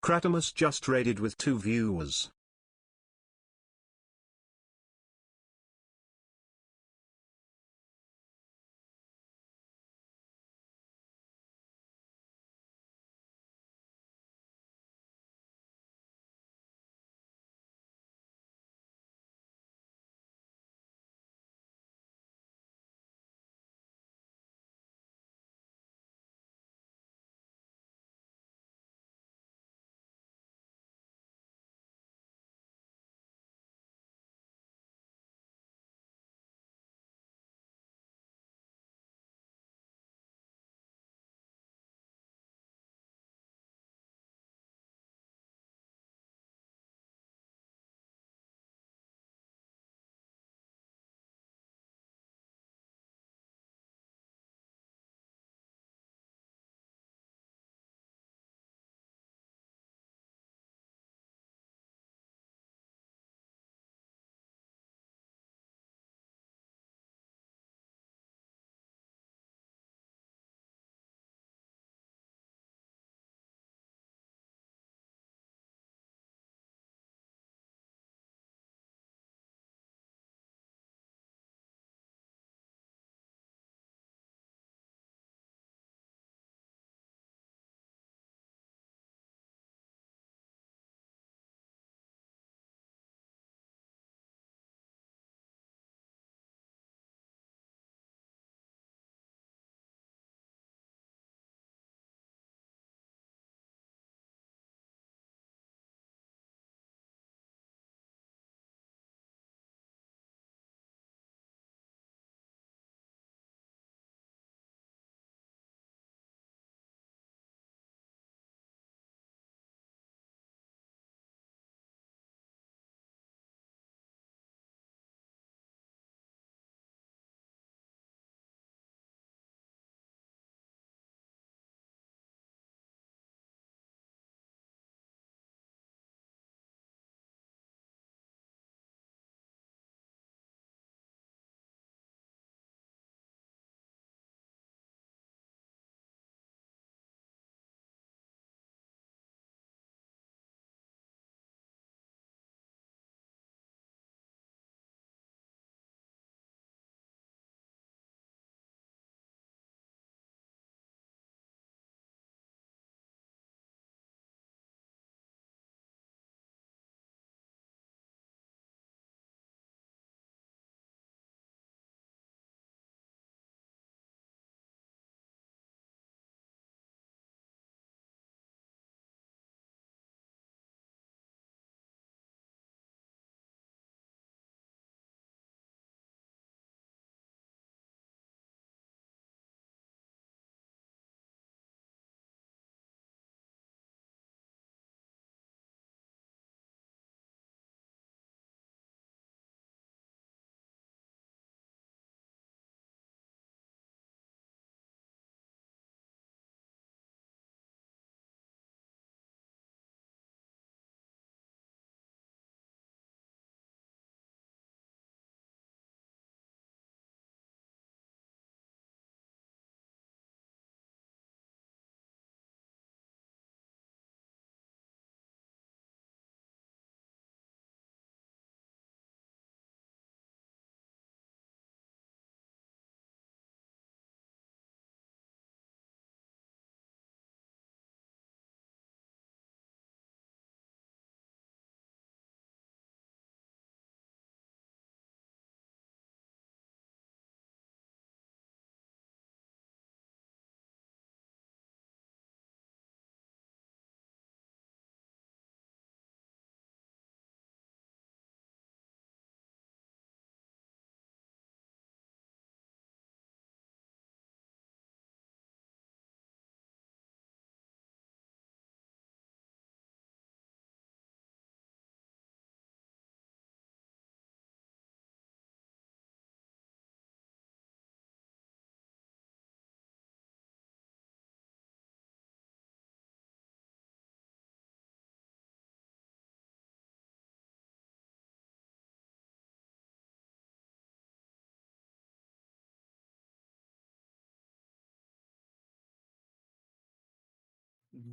Kratamus just raided with 2 viewers.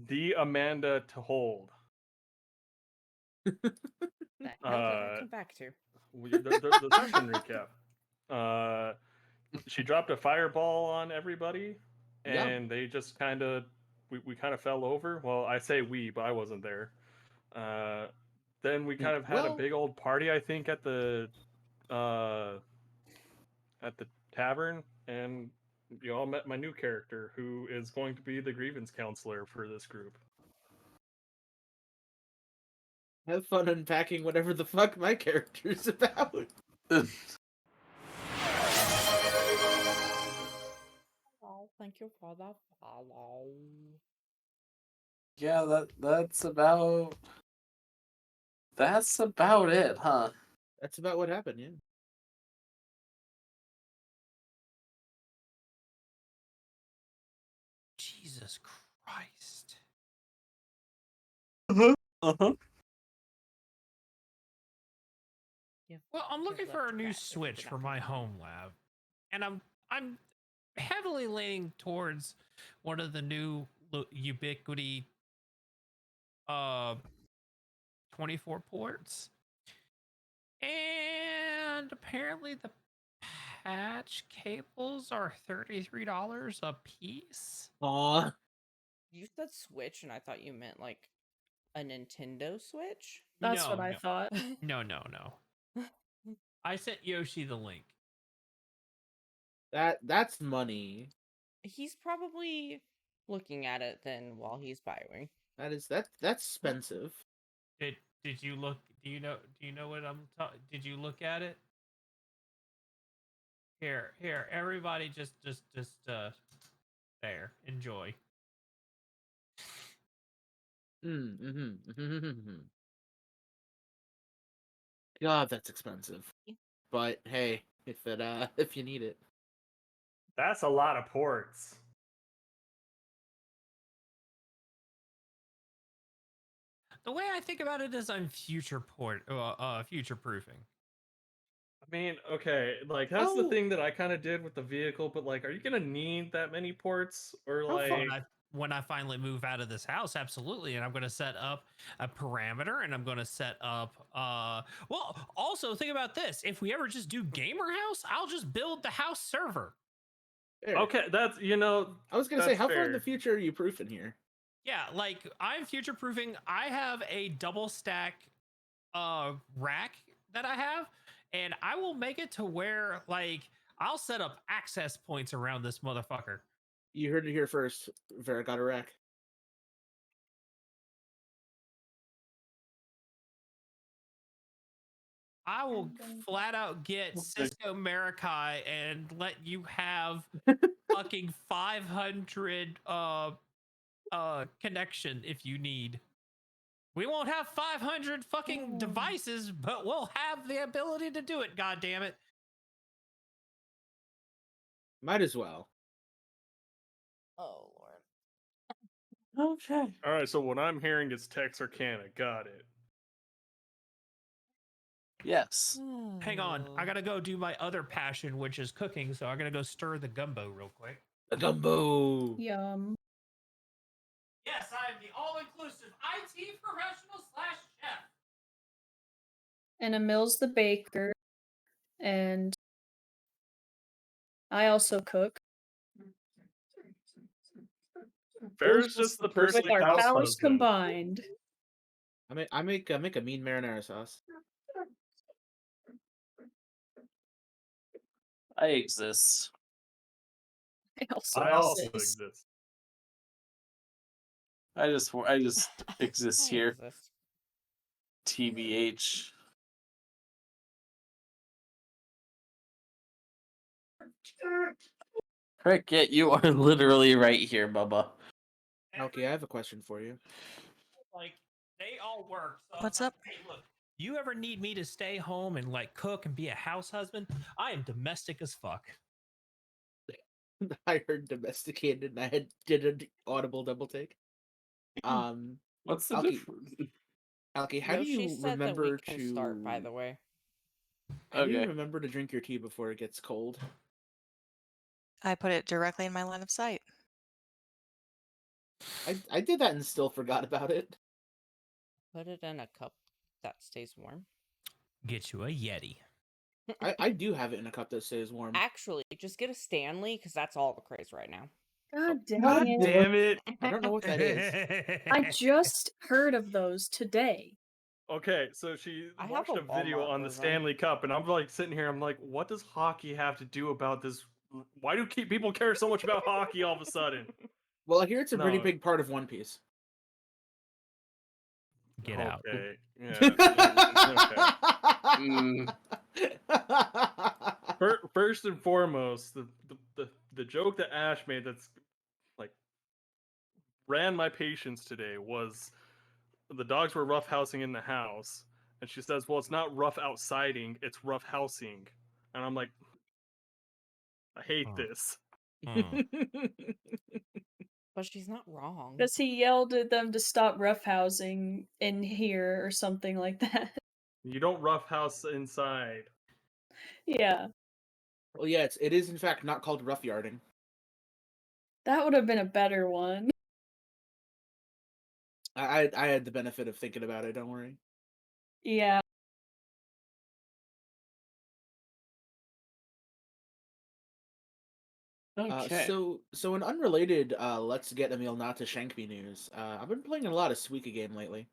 The Amanda to hold. That note that I come back to. The session recap. She dropped a fireball on everybody, Yeah. and they just kind of we kind of fell over. Well, I say we, but I wasn't there. Then we kind of had a Well, big old party, I think, uh, at the tavern, and you all met my new character, who is going to be the grievance counselor for this group. have fun unpacking whatever the fuck my character's about. Oh, thank you for the follow. Yeah, that's about it, huh? That's about what happened, yeah. Jesus Christ. Uh-huh. Yeah. Well, I'm looking Give for a left new back if you switch do for not my complain. home lab. And I'm heavily leaning towards one of the new Ubiquity 24 ports. And apparently the patch cables are $33 a piece. Aw. You said Switch, and I thought you meant like a Nintendo Switch. That's No, what I no. thought. No. I sent Yoshi the link. That's money. He's probably looking at it then while he's buying. That's expensive. Did you look? Do you know what I'm talking? Did you look at it? Here, everybody, just there. Enjoy. God, that's expensive. But hey, if you need it. That's a lot of ports. The way I think about it is I'm future proofing. I mean, okay, like that's the thing that I kind of did with the vehicle, but like, are you gonna need that many ports, or like? When I finally move out of this house, absolutely, and I'm going to set up a parameter, and I'm going to set up. Well, also think about this: if we ever just do gamer house, I'll just build the house server. Fair. Okay, that's I was gonna say, how far in the future are you proofing here? Yeah, like I'm future proofing. I have a double stack rack that I have, and I will make it to where like I'll set up access points around this motherfucker. You heard it here first. Vera got a rack. I will flat out get Cisco Marikai and let you have fucking 500 connection if you need. We won't have 500 fucking devices, but we'll have the ability to do it, god damn it. Might as well. Oh Lord. Okay. All right, so what I'm hearing is Texarkana. Got it. Yes. Hang on, I gotta go do my other passion, which is cooking, so I'm gonna go stir the gumbo real quick. The gumbo. Yum. Yes, I am the all-inclusive IT professional / chef. And Emil's the baker. And I also cook. Farrah's just the person With our house powers husband. combined. I make a mean marinara sauce. I exist. I also I also exist. exist. I just exist I here. exist. TBH. Cricket, you are literally right here, Bubba. Okay, I have a question for you. Like, they all work. So What's like, up? hey, look, you ever need me to stay home and like cook and be a house husband? I am domestic as fuck. I heard domesticated and I did an audible double take. What's the Alki, difference? Alki, how do Yoshi you said that remember we can to start, by the way. How do you Okay. remember to drink your tea before it gets cold? I put it directly in my line of sight. I did that and still forgot about it. Put it in a cup. that stays warm. Get you a Yeti. I do have it in a cup that stays warm. Actually, just get a Stanley because that's all the craze right now. God dang God it. damn it. I don't know what that is. I just heard of those today. Okay, so she I have watched a a video Walmart on the version. Stanley Cup, and I'm like sitting here, I'm like, what does hockey have to do about this? Why do people care so much about hockey all of a sudden? Well, I hear it's a pretty No. big part of One Piece. Get out. Okay. Yeah. Mm, First and foremost, the joke that Ash made that's like ran my patience today was the dogs were roughhousing in the house, and she says, "Well, it's not rough outsiding, it's rough housing," and I'm like, I hate Huh. this. But she's not wrong. Because he yelled at them to stop roughhousing in here or something like that. You don't roughhouse inside. Yeah. Well, yeah, it is in fact not called rough yarding. That would have been a better one. I had the benefit of thinking about it. Don't worry. Yeah. okay. So in unrelated, let's get Emil not to shank me news. I've been playing a lot of Suika game lately.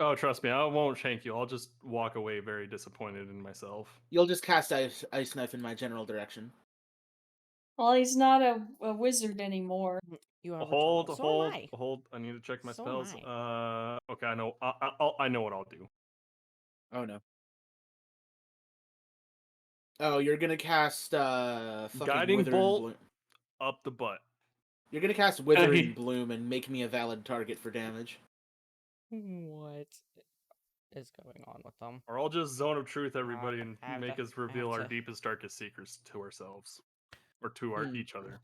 Oh, trust me, I won't shank you. I'll just walk away very disappointed in myself. You'll just cast ice knife in my general direction. Well, he's not a wizard anymore. You are Hold, returnable. So hold, am I. hold. I need to check my So am spells. I. Okay, I know. I know what I'll do. Oh no. Oh, you're gonna cast fucking Guiding Withering Bolt Bloom. up the butt. You're gonna cast Withering Bloom and make me a valid target for damage. What is going on with them? Or I'll just zone of truth everybody and I have make to- us I have reveal our to- deepest, darkest secrets to ourselves. Or to our each other.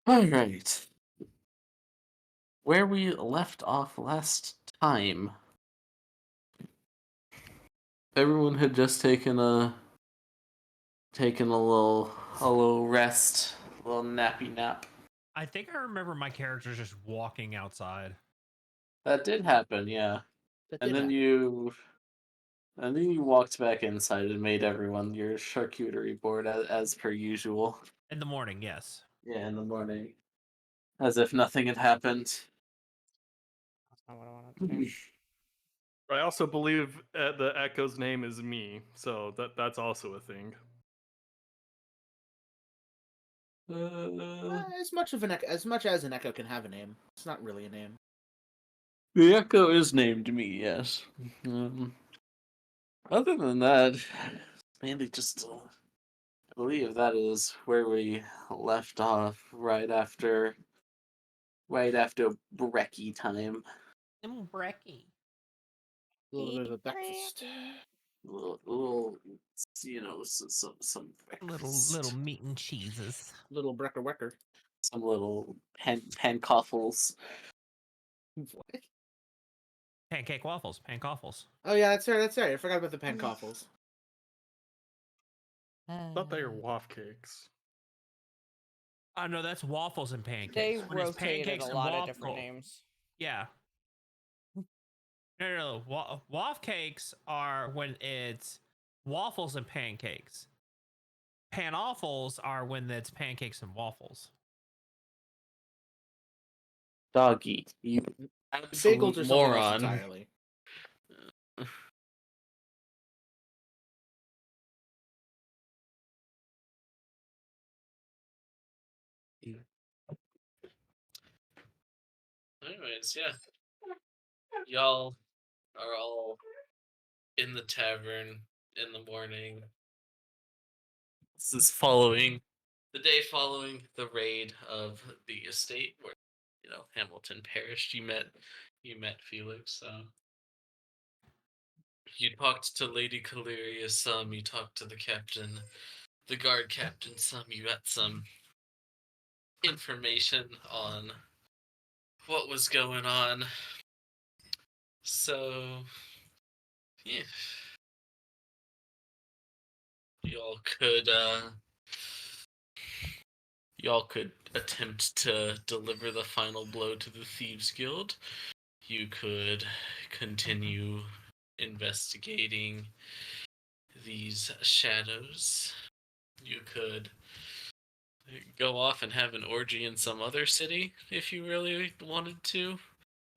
All right. Where we left off last time, everyone had just taken a little rest, a little nappy nap. I think I remember my character just walking outside. That did happen, yeah. That And did then happen. you walked back inside and made everyone your charcuterie board as per usual. In the morning, yes. Yeah, in the morning, as if nothing had happened. That's not what I wanted to do. I also believe the Echo's name is me, so that's also a thing. As much as an echo can have a name, it's not really a name. The Echo is named me, yes. Other than that, mainly just I believe that is where we left off right after brekkie time. Brekkie. A little bit of a breakfast. Little some breakfast. Little meat and cheeses. Little brecker wecker. Some little pancoffles. What? Pancake waffles. Pancoffles. Oh yeah, that's right. I forgot about the pancoffles. I thought they were waff cakes. No, that's waffles and pancakes. They When it's rotated pancakes a and lot of different waffle- names. Yeah. No. Waff cakes are when it's waffles and pancakes. Panoffles are when it's pancakes and waffles. Doggy, you Bagels absolute or something else moron. entirely. Anyways, yeah. Y'all are all in the tavern in the morning. This is following the day following the raid of the estate where Hamilton perished. You met Felix. You talked to Lady Caleria some. You talked to the captain, the guard captain some. You got some information on what was going on. So, yeah. You all y'all could attempt to deliver the final blow to the Thieves Guild. You could continue investigating these shadows. You could go off and have an orgy in some other city if you really wanted to.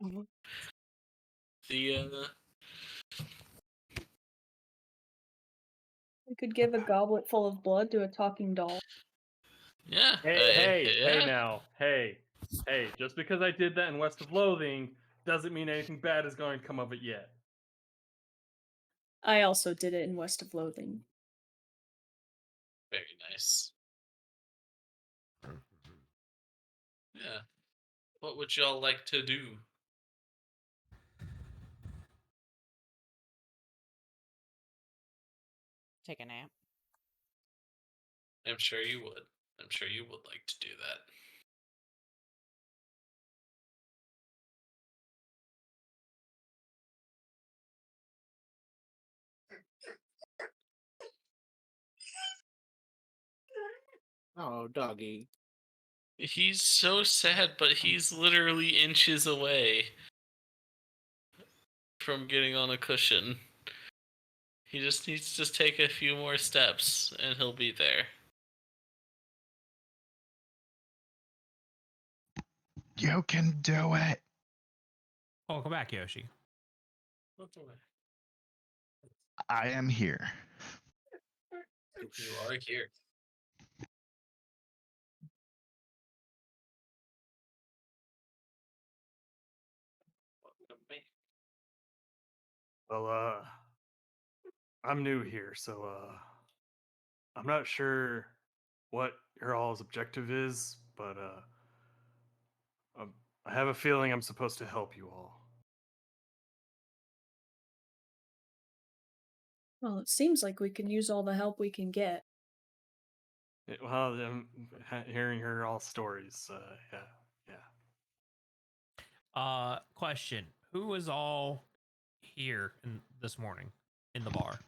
Mhm. The We could give a goblet full of blood to a talking doll. yeah, Hey, yeah. now, hey, just because I did that in West of Loathing doesn't mean anything bad is going to come of it yet. I also did it in West of Loathing. Very nice. Yeah. What would y'all like to do? Take a nap. I'm sure you would. I'm sure you would like to do that. Oh, doggy. He's so sad, but he's literally inches away from getting on a cushion. He just needs to take a few more steps, and he'll be there. You can do it. Welcome back, Yoshi. I am here. You are here. Welcome back. Well, I'm new here, so I'm not sure what your all's objective is, but I have a feeling I'm supposed to help you all. Well, it seems like we can use all the help we can get. Well, I'm hearing your all stories. Yeah. Question: who was all here this morning in the bar?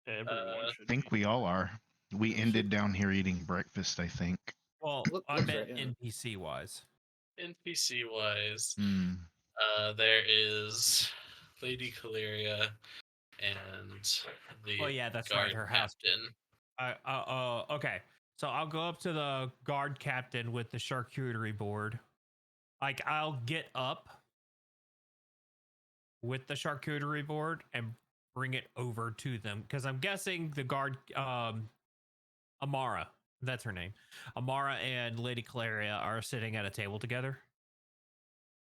Everyone Uh, should I think be. we all are. We ended down here eating breakfast, I think. Well, I Looks meant right, yeah. NPC wise. NPC wise, Hmm. there is Lady Caleria and the Oh yeah, that's guard right. Her house. captain. Okay. So I'll go up to the guard captain with the charcuterie board. Like I'll get up with the charcuterie board and bring it over to them because I'm guessing the guard Amara, that's her name. Amara and Lady Caleria are sitting at a table together.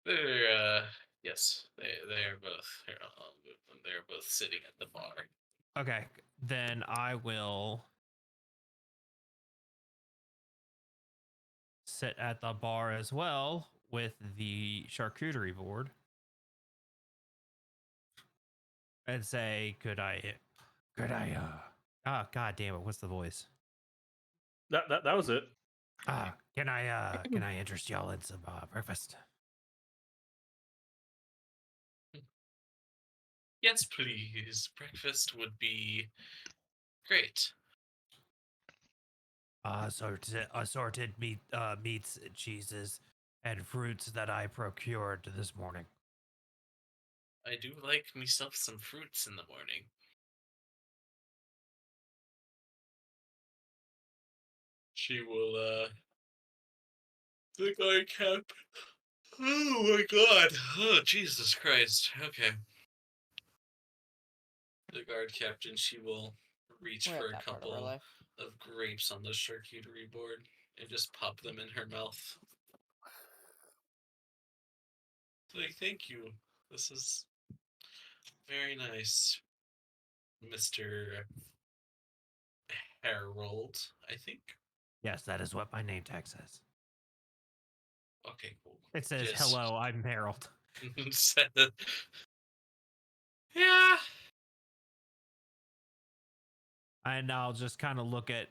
They're yes, they are both here. They're both sitting at the bar. Okay, then I will sit at the bar as well with the charcuterie board and say, could I, god damn it, what's the voice? That was it. Can I interest y'all in some breakfast? Yes, please. Breakfast would be great. Assorted meats, cheeses, and fruits that I procured this morning. I do like myself some fruits in the morning. She will the guard cap. Oh my god. Oh Jesus Christ. Okay. The guard captain, she will reach We're for at a that part of our couple life. of grapes on the charcuterie board and just pop them in her mouth. Like, thank you. This is very nice, Mr. Harold, I think. Yes, that is what my name tag says. Okay, cool. It says, Just- hello, I'm Harold. Yeah. And I'll just kind of look at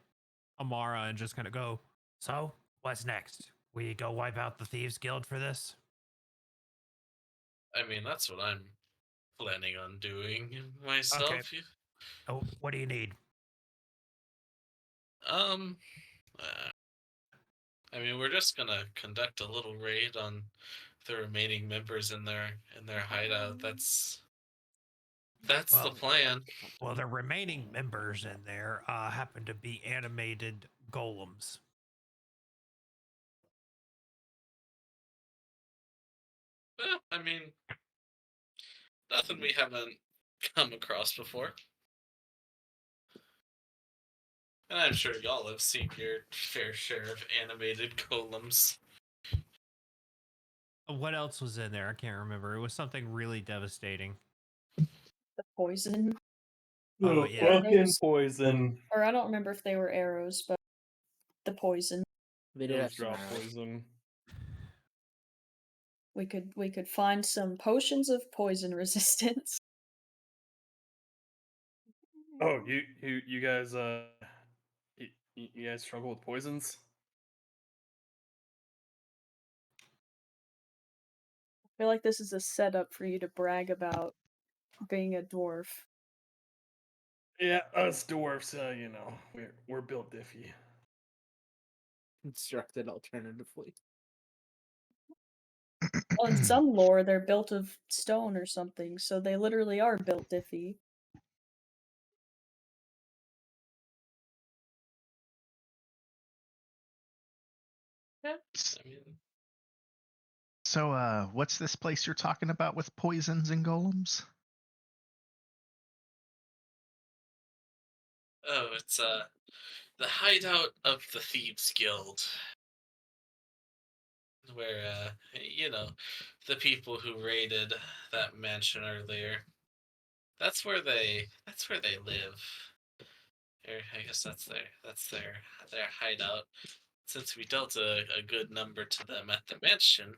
Amara and just kind of go, so what's next? We go wipe out the Thieves Guild for this? I mean, that's what I'm planning on doing myself. Okay. Oh, what do you need? Um, I mean, we're just gonna conduct a little raid on the remaining members in their hideout. That's the plan. Well, the remaining members in there happen to be animated golems. I mean, nothing we haven't come across before. And I'm sure y'all have seen your fair share of animated golems. What else was in there? I can't remember. It was something really devastating. The poison. Oh, yeah. Fucking Arrows. poison. Or I don't remember if they were arrows, but the poison. They did It have was some drop arrows. poison. We could find some potions of poison resistance. Oh, you guys you guys struggle with poisons? I feel like this is a setup for you to brag about being a dwarf. Yeah, us dwarfs, you know, we're built diffy. Constructed alternatively. Well, in some lore, they're built of stone or something, so they literally are built diffy. I mean, So, what's this place you're talking about with poisons and golems? oh, it's the hideout of the Thieves Guild, where you know, the people who raided that mansion earlier. That's where they live. Or I guess that's their hideout. Since we dealt a good number to them at the mansion,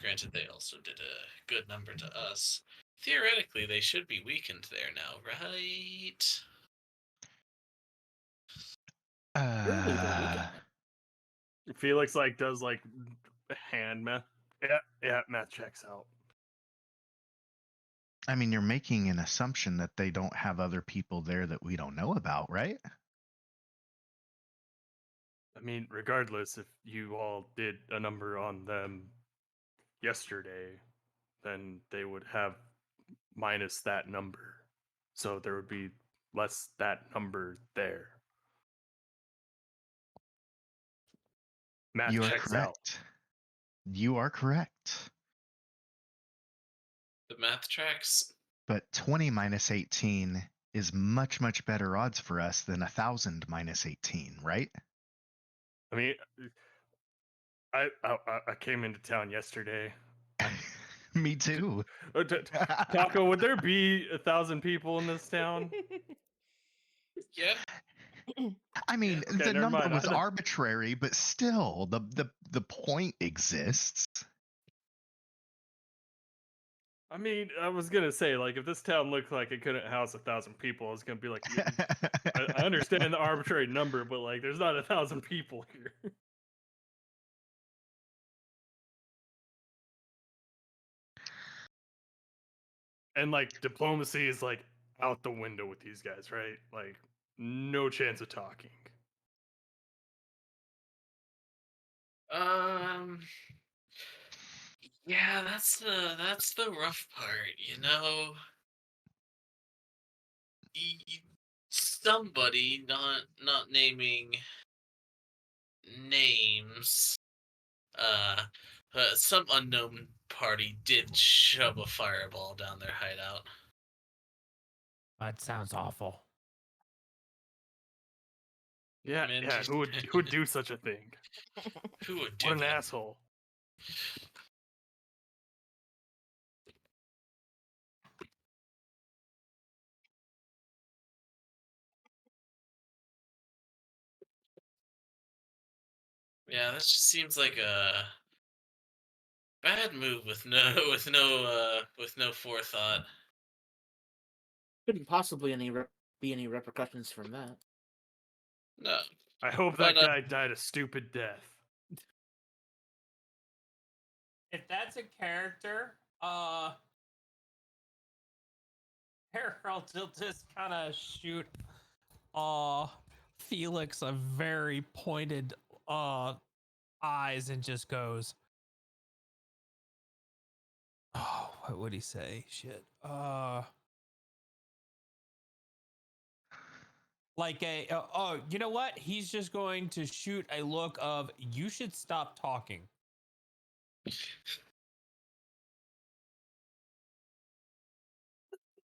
granted they also did a good number to us. Theoretically, they should be weakened there now, right? Surely they're weakened. Felix does hand math. Yeah, math checks out. I mean, you're making an assumption that they don't have other people there that we don't know about, right? I mean, regardless, if you all did a number on them yesterday, then they would have minus that number. So there would be less that number there. Math You are checks out. correct. You are correct. The math tracks. But 20 minus 18 is much, much better odds for us than 1,000 minus 18, right? I mean, I came into town yesterday. Me too. Taco, would there be 1,000 people in this town? Yeah. I mean, Okay, the never number mind. was arbitrary, but still, the point exists. I mean, I was gonna say, if this town looked like it couldn't house 1,000 people, I was gonna be like, I understand the arbitrary number, but there's not 1,000 people here. And diplomacy is out the window with these guys, right? No chance of talking. Yeah, that's the rough part, you know. Somebody, not naming names, some unknown party did shove a fireball down their hideout. That sounds awful. Yeah, Man, yeah. Who would do such a thing? Who would do What an that? asshole! Yeah, that just seems like a bad move with no forethought. Couldn't possibly be any repercussions from that. No. I hope But, that guy died a stupid death. If that's a character, Harold will just kind of shoot Felix a very pointed eyes and just goes, "Oh, what would he say? Shit. Like oh, you know what? He's just going to shoot a look of, you should stop talking."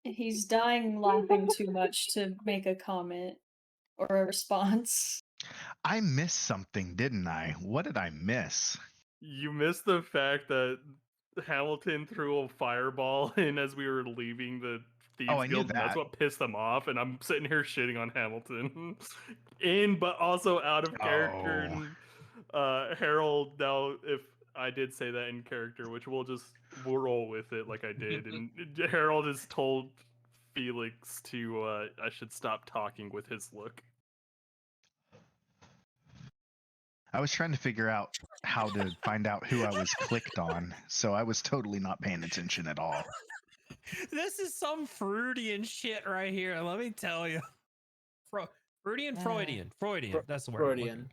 He's dying laughing too much to make a comment or a response. I missed something, didn't I? What did I miss? You missed the fact that Hamilton threw a fireball in as we were leaving the Oh, Thieves I knew Guild, and that's that. what pissed them off. And I'm sitting here shitting on Hamilton, in but also out of character. Oh. And Harold, now if I did say that in character, which we'll roll with it like I did, and Harold has told Felix to I should stop talking with his look. I was trying to figure out how to find out who I was clicked on, so I was totally not paying attention at all. This is some Freudian shit right here. Let me tell you. Freudian. That's the word. Freudian.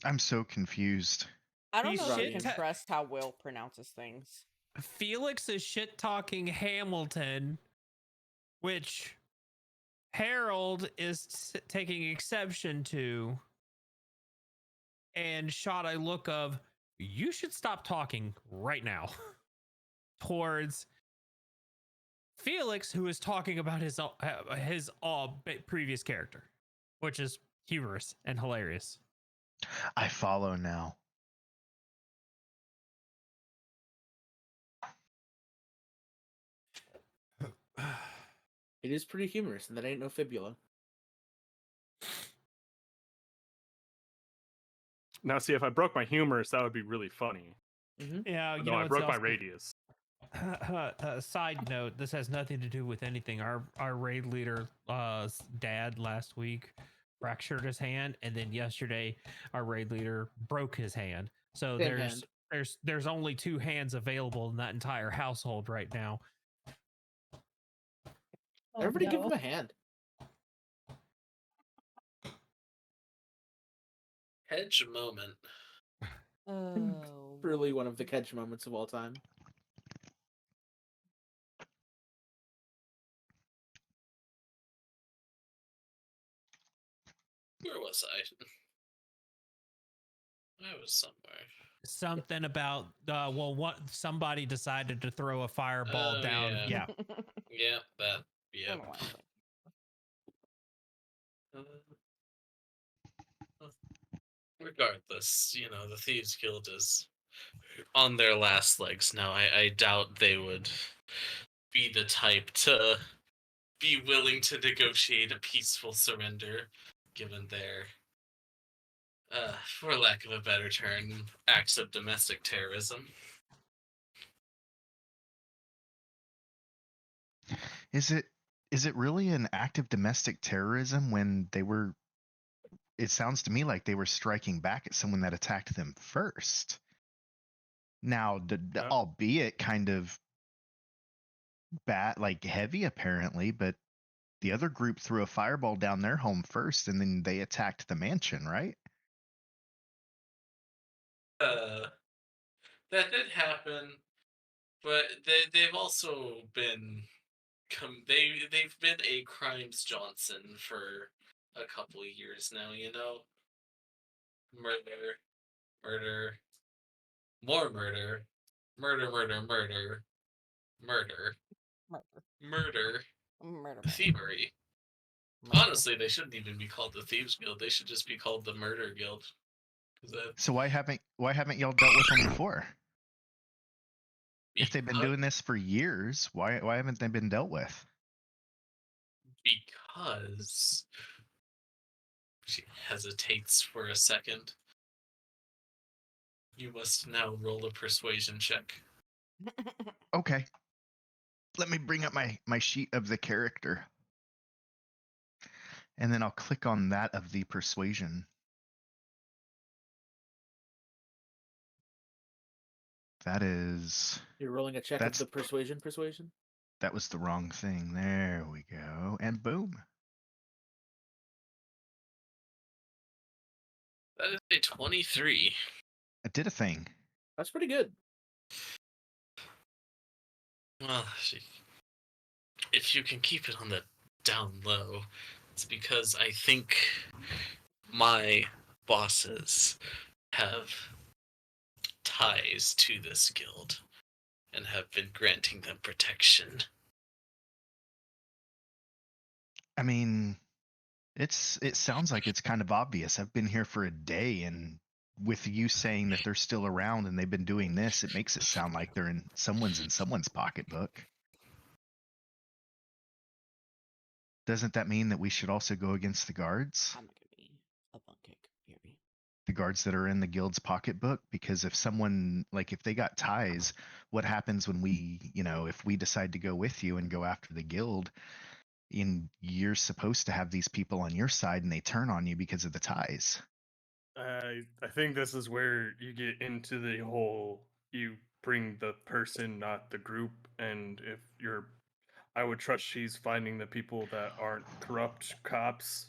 I'm so confused. I don't He's know if you shit can ta- trust how Will pronounces things. Felix is shit talking Hamilton, which Harold is taking exception to, and shot a look of, you should stop talking right now, towards Felix, who is talking about his previous character, which is humorous and hilarious. I follow now. It is pretty humorous, and that ain't no fibula. Now, see, if I broke my humorous, that would be really funny. Yeah, you No, know, I it's broke my also- radius. Side note: this has nothing to do with anything. Our raid leader, dad, last week fractured his hand, and then yesterday our raid leader broke his hand. So Same hand. there's only 2 hands available in that entire household right now. Oh, Everybody give no. him a hand. Hedge moment. Oh, Really one of the catch moments of all time. Where was I? I was somewhere. Something about what somebody decided to throw a fireball Oh, down. yeah. Yeah. Yeah, that. I Yeah. don't know why I was Regardless, you know, the Thieves Guild is on their last legs now. I doubt they would be the type to be willing to negotiate a peaceful surrender, given their, for lack of a better term, acts of domestic terrorism. Is it really an act of domestic terrorism when they were, it sounds to me like they were striking back at someone that attacked them first. Now, Yeah. albeit kind of bad, like heavy apparently, but the other group threw a fireball down their home first and then they attacked the mansion, right? That did happen, but they've also been they've been a crimes Johnson for a couple of years now. You know, murder, murder, more murder, murder, murder, murder, murder, murder, murder. thievery. Honestly, they shouldn't even be called the Thieves Guild. They should just be called the Murder Guild. So why haven't y'all dealt with them before? If they've been doing this for years, why haven't they been dealt with? Because she hesitates for a second. You must now roll a persuasion check. Okay. Let me bring up my sheet of the character. And then I'll click on that of the persuasion. That is You're rolling a check of That's- the persuasion. that was the wrong thing. There we go. And boom. That is a 23. I did a thing. That's pretty good. Well, if you can keep it on the down low, it's because I think my bosses have ties to this guild and have been granting them protection. I mean, it sounds like it's kind of obvious. I've been here for a day, and with you saying that they're still around and they've been doing this, it makes it sound like they're in someone's pocketbook. Doesn't that mean that we should also go against the guards? I'm not gonna be a bunk kick, maybe. The guards that are in the guild's pocketbook? Because if someone, like, if they got ties, what happens when we, if we decide to go with you and go after the guild, and you're supposed to have these people on your side and they turn on you because of the ties? I think this is where you get into the whole you bring the person, not the group, and if you're I would trust she's finding the people that aren't corrupt cops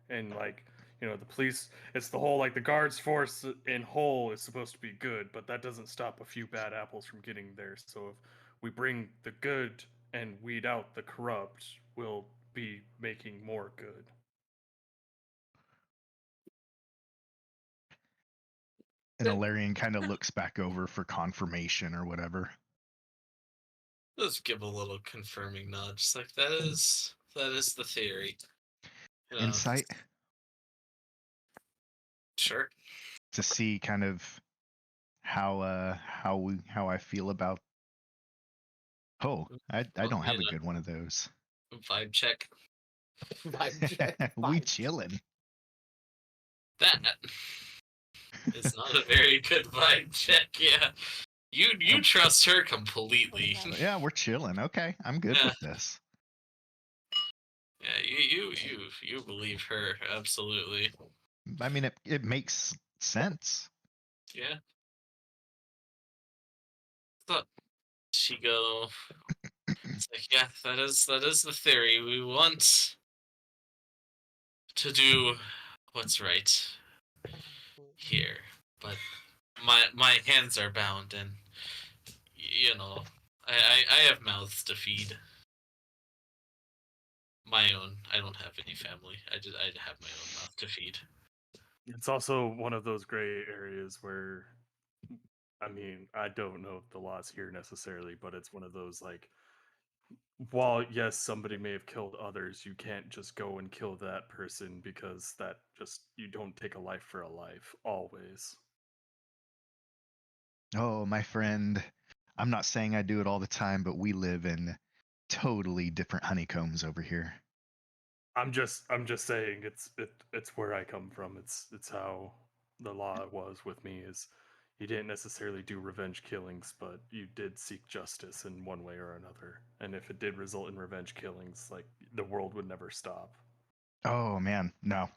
and the police. It's the whole the guards force in whole is supposed to be good, but that doesn't stop a few bad apples from getting there. So if we bring the good and weed out the corrupt, we'll be making more good. And Alarian kind of looks back over for confirmation or whatever. Let's give a little confirming nod, just like that is the theory. Insight? Sure. To see kind of how I feel about. Oh, I don't have a good one of those. Vibe check. Vibe check. We chilling. That is not a very good vibe check. Yeah, you trust her completely. Yeah, we're chilling. Okay, I'm good with this. Yeah, you believe her absolutely. I mean, it makes sense. Yeah. But she go. It's like, yeah, that is the theory. We want to do what's right here, but my hands are bound, and I have mouths to feed. My own. I don't have any family. I have my own mouth to feed. It's also one of those gray areas where, I mean, I don't know the laws here necessarily, but it's one of those while yes, somebody may have killed others, you can't just go and kill that person because you don't take a life for a life always. Oh, my friend, I'm not saying I do it all the time, but we live in totally different honeycombs over here. I'm just saying it's where I come from. It's how the law was with me is you didn't necessarily do revenge killings, but you did seek justice in one way or another. And if it did result in revenge killings, the world would never stop. Oh man, no.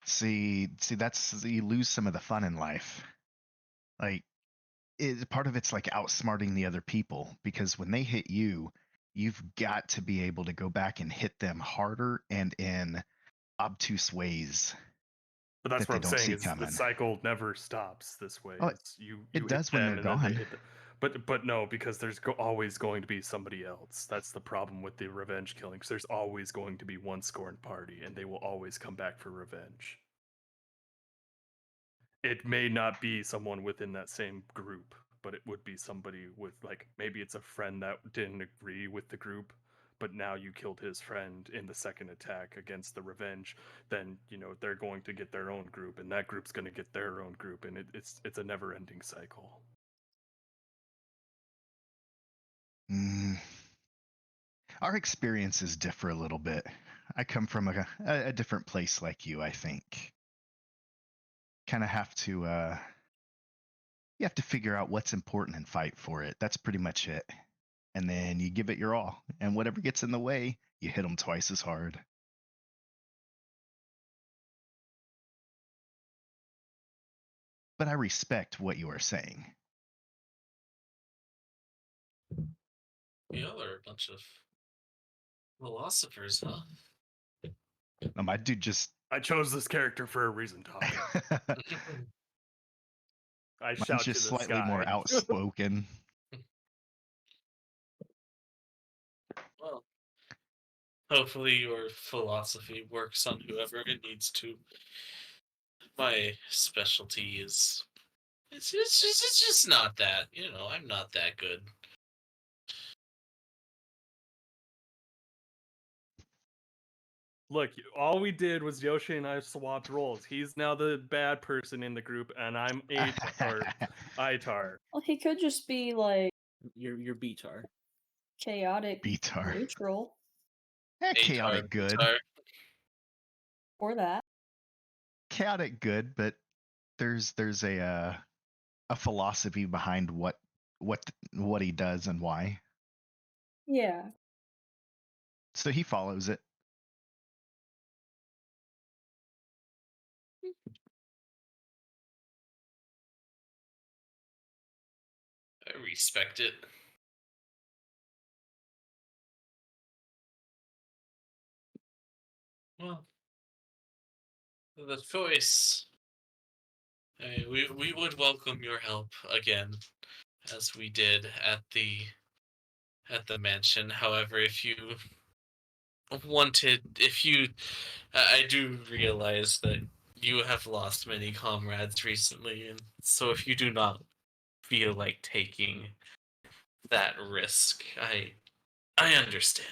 See, that's you lose some of the fun in life. Like, part of it's like outsmarting the other people, because when they hit you, you've got to be able to go back and hit them harder and in obtuse ways But that's that what they I'm don't saying see is the coming. cycle never stops this way. Oh, It's you it hit does when them they're and then they gone. hit but no, because there's always going to be somebody else. That's the problem with the revenge killings. There's always going to be one scorned party, and they will always come back for revenge. It may not be someone within that same group, but it would be somebody with maybe it's a friend that didn't agree with the group, but now you killed his friend in the second attack against the revenge. Then they're going to get their own group, and that group's going to get their own group, and it's a never-ending cycle. Our experiences differ a little bit. I come from a different place like you, I think. Kind of have to you have to figure out what's important and fight for it. That's pretty much it. And then you give it your all. And whatever gets in the way, you hit them twice as hard. But I respect what you are saying. Y'all are a bunch of philosophers, huh? My dude just I chose this character for a reason, Doc. I mine's shout to just the slightly more sky. outspoken. Well, hopefully your philosophy works on whoever it needs to. My specialty is it's just not that, I'm not that good. Look, all we did was Yoshi and I swapped roles. He's now the bad person in the group, and I'm Itar. Well, he could just be like Your Beatar. chaotic Beatar. neutral Atar, Chaotic good. Atar. or that. Chaotic good, but there's a philosophy behind what he does and why. Yeah. So he follows it. I respect it. Well, the choice. We would welcome your help again, as we did at the mansion. However, if you I do realize that you have lost many comrades recently, and so if you do not feel like taking that risk, I understand.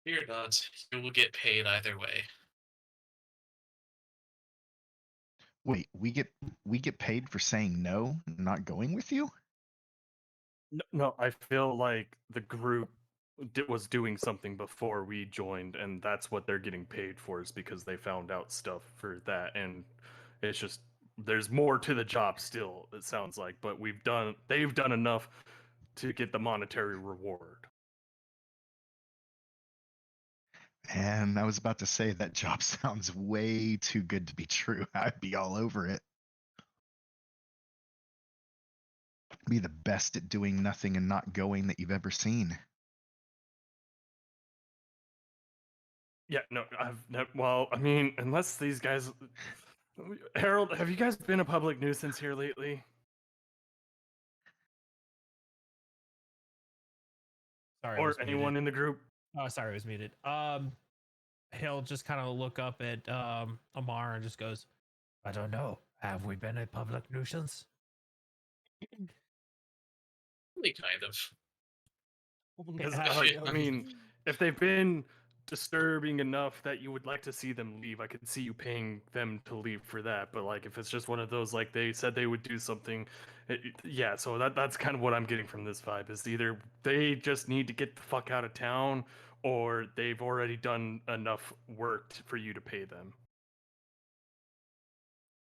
Fear not, you will get paid either way. Wait, we get paid for saying no, not going with you? No, I feel like the group was doing something before we joined, and that's what they're getting paid for, is because they found out stuff for that, and it's just there's more to the job still. It sounds like, but they've done enough to get the monetary reward. And I was about to say that job sounds way too good to be true. I'd be all over it. Be the best at doing nothing and not going that you've ever seen. Yeah, no, well, I mean, unless these guys, Harold, have you guys been a public nuisance here lately? Sorry, I Or was muted. anyone in the group? Oh, sorry, I was muted. He'll just kind of look up at Amar and just goes, "I don't know. Have we been a public nuisance?" Only kind of. Because Yeah. I mean, if they've been disturbing enough that you would like to see them leave, I could see you paying them to leave for that. But like, if it's just one of those, like they said they would do something, yeah. So that's kind of what I'm getting from this vibe, is either they just need to get the fuck out of town, or they've already done enough work for you to pay them.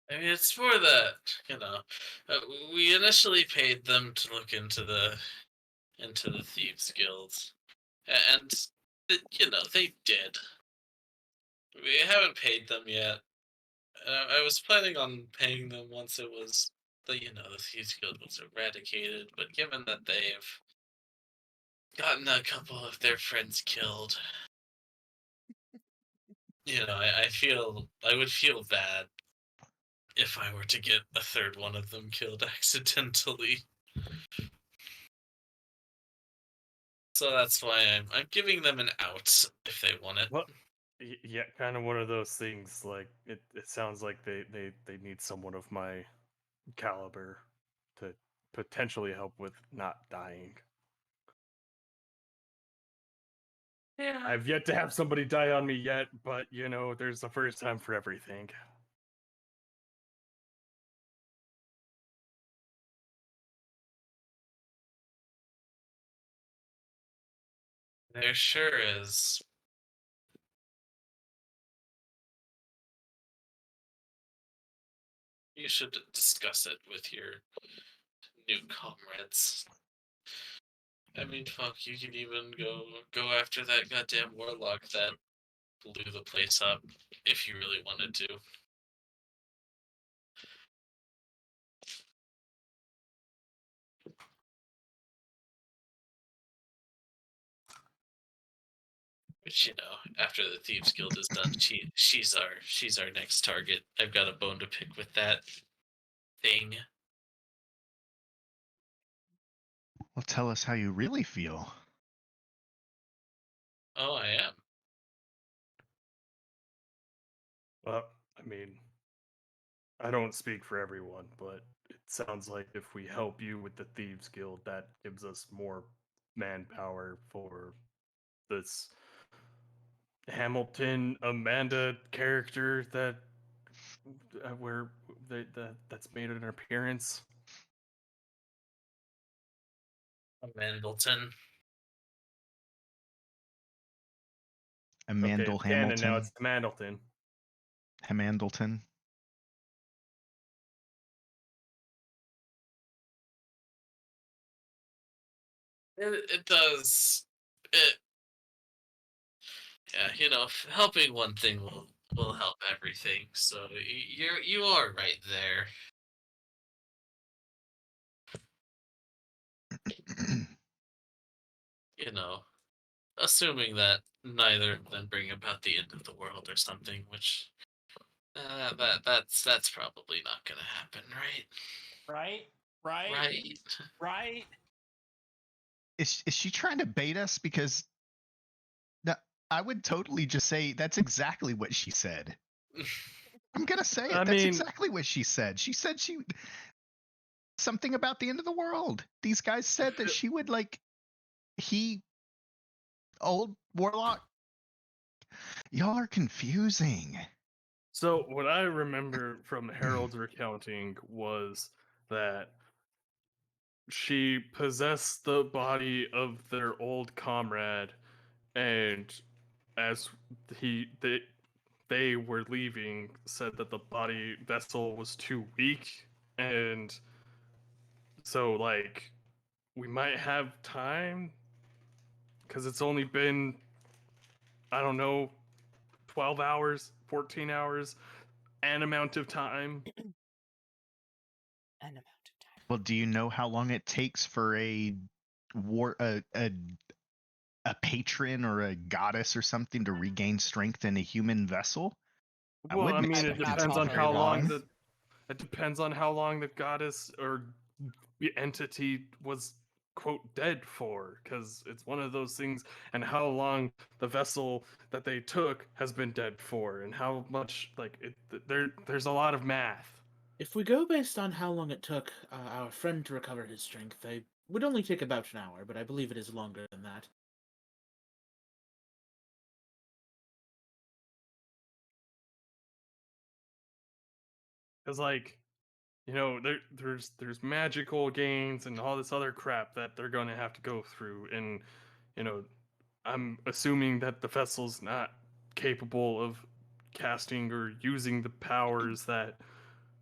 I mean, it's more that, we initially paid them to look into the Thieves Guild, and they did. We haven't paid them yet. I was planning on paying them once it was the Thieves Guild was eradicated, but given that they've gotten a couple of their friends killed, I would feel bad if I were to get a third one of them killed accidentally. So that's why I'm giving them an out if they want it. Well, yeah, kind of one of those things. Like it sounds like they need someone of my caliber to potentially help with not dying. Yeah. I've yet to have somebody die on me yet, but there's a first time for everything. There sure is. You should discuss it with your new comrades. I mean, fuck, you can even go after that goddamn warlock that blew the place up if you really wanted to. Which, you know, after the Thieves Guild is done, she's our next target. I've got a bone to pick with that thing. Well, tell us how you really feel. Oh, I am. Well, I mean, I don't speak for everyone, but it sounds like if we help you with the Thieves Guild, that gives us more manpower for this Hamilton Amanda character that that's made an appearance. Mandleton. Amandel Okay, it's canon now. Hamilton. It's Mandleton. Hamandleton. It does. It. Yeah, you know, helping one thing will help everything. So you are right there. You know, assuming that neither of them bring about the end of the world or something, which that's probably not gonna happen, right? Right? Right? Right. Right? Is she trying to bait us? Because no, I would totally just say that's exactly what she said. I'm gonna say it. I That's mean, exactly what she said. She said something about the end of the world. These guys said that she would old warlock. Y'all are confusing. so what I remember from Harold's recounting was that she possessed the body of their old comrade, and as they were leaving, said that the body vessel was too weak, and so like we might have time because it's only been, I don't know, 12 hours, 14 hours, an amount of time. An amount of time. Well, do you know how long it takes for a patron or a goddess or something to regain strength in a human vessel? I Well, I wouldn't mean, it expect it to depends take on very how long long. the goddess or the entity was quote dead for, because it's one of those things, and how long the vessel that they took has been dead for, and how much there's a lot of math. If we go based on how long it took our friend to recover his strength, it would only take about an hour, but I believe it is longer than that. Because there's magical gains and all this other crap that they're going to have to go through, and you know I'm assuming that the vessel's not capable of casting or using the powers that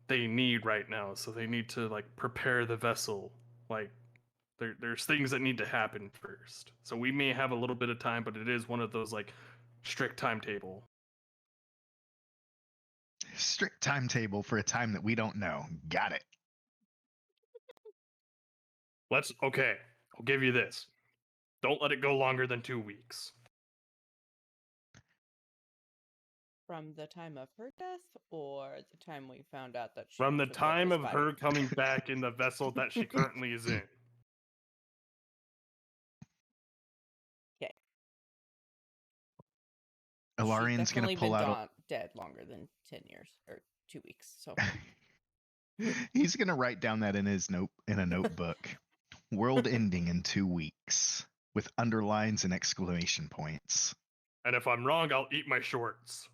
they need right now, so they need to like prepare the vessel. Like there's things that need to happen first, so we may have a little bit of time, but it is one of those like strict timetable. Strict timetable for a time that we don't know. Got it. Okay, I'll give you this. Don't let it go longer than 2 weeks. From the time of her death, or the time we found out that she From the took over time his of body? her coming back in the vessel that she currently is in. Okay. She's Ilarian's gonna definitely pull been out. dead longer than 10 years or 2 weeks. So He's gonna write down that in a notebook. World ending in 2 weeks with underlines and exclamation points. And if I'm wrong, I'll eat my shorts.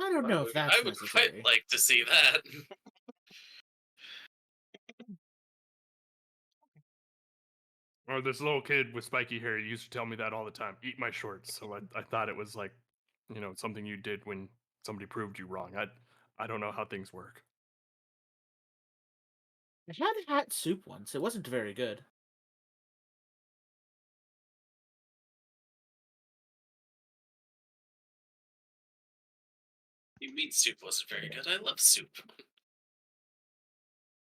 I don't know if that's I would necessary. quite like to see that. Or this little kid with spiky hair used to tell me that all the time. Eat my shorts. So I thought it was like, something you did when somebody proved you wrong. I don't know how things work. I had hat soup once. It wasn't very good. Meat soup wasn't very good. I love soup.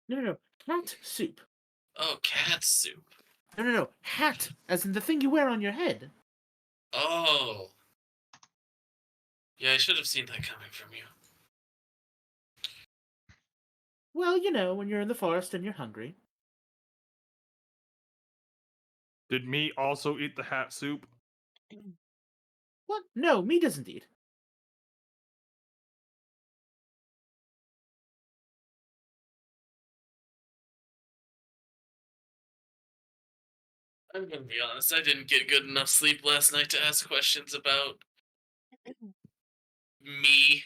No. Cat soup. Oh, cat soup. No. Hat, as in the thing you wear on your head. Oh. Yeah, I should have seen that coming from you. Well, when you're in the forest and you're hungry. Did me also eat the hat soup? What? No, me doesn't eat. I'm gonna be honest, I didn't get good enough sleep last night to ask questions about me.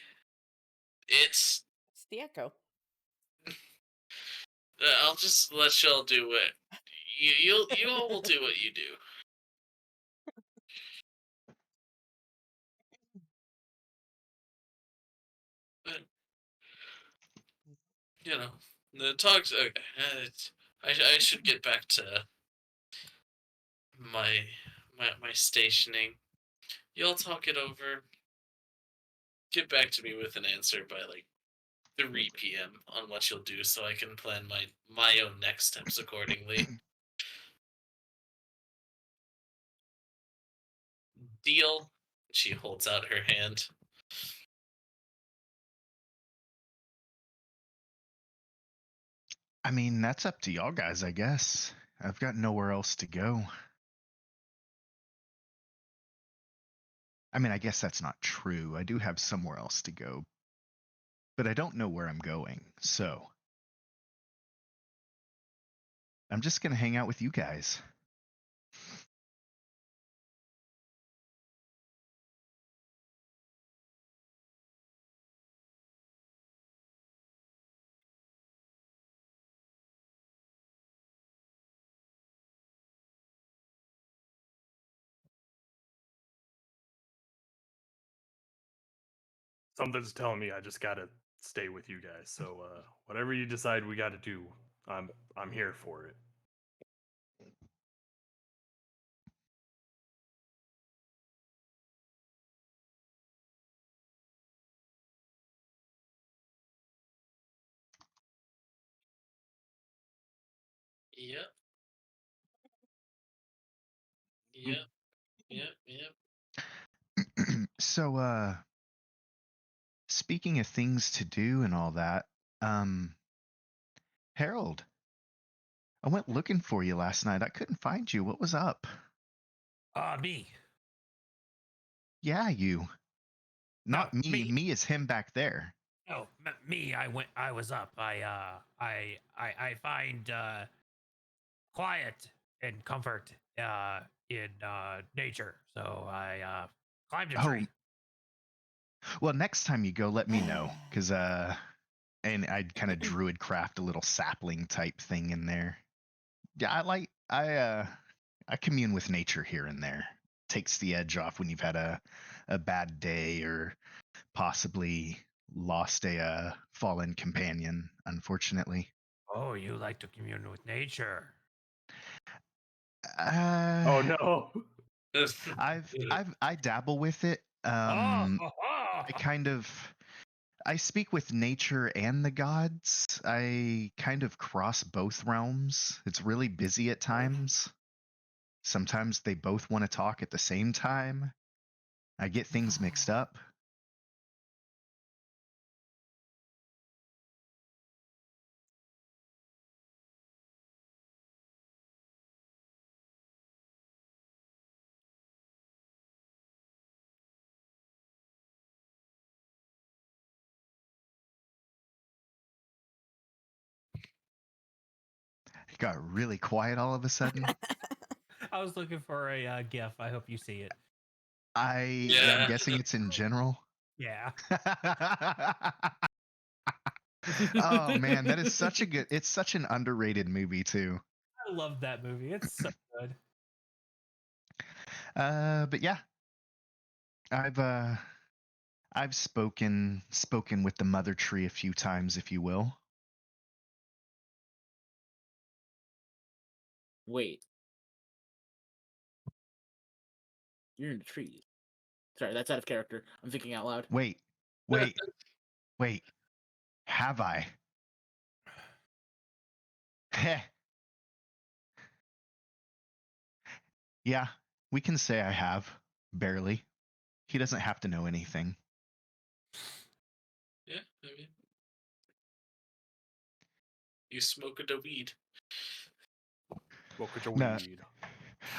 It's. It's the echo. I'll just let y'all do it. You all will do what you do. But the talks. Okay, I should get back to my stationing. Y'all talk it over. Get back to me with an answer by like 3 p.m. on what you'll do, so I can plan my own next steps accordingly. Deal? She holds out her hand. I mean, that's up to y'all guys, I guess. I've got nowhere else to go. I mean, I guess that's not true. I do have somewhere else to go, but I don't know where I'm going, so I'm just gonna hang out with you guys. Something's telling me I just gotta stay with you guys. So whatever you decide we gotta do, I'm here for it. Yep. Mm. So, speaking of things to do and all that, Harold, I went looking for you last night. I couldn't find you. What was up? Me. Yeah, you. No, Not me. me. Me is him back there. No, me. I was up. I find quiet and comfort in nature. So I climbed a Oh, tree. well, next time you go, let me know, cause and I'd kind of druid craft a little sapling type thing in there. Yeah, I commune with nature here and there. Takes the edge off when you've had a bad day or possibly lost a fallen companion, unfortunately. Oh, you like to commune with nature. Oh Uh, no. I dabble with it. Oh, I kind of I speak with nature and the gods. I kind of cross both realms. It's really busy at times. Sometimes they both want to talk at the same time. I get things mixed up. It got really quiet all of a sudden. I was looking for a GIF. I hope you see it. I'm Yeah. guessing it's in general. Yeah. Oh man, that is such a good. It's such an underrated movie too. I love that movie. It's so good. But yeah, I've uh, I've spoken with the mother tree a few times, if you will. Wait. You're in the trees. Sorry, that's out of character. I'm thinking out loud. Wait, Wait, wait. Have I? Heh. Yeah, we can say I have. Barely. He doesn't have to know anything. Yeah, I mean, you smoke a weed. Smoke a No. weed.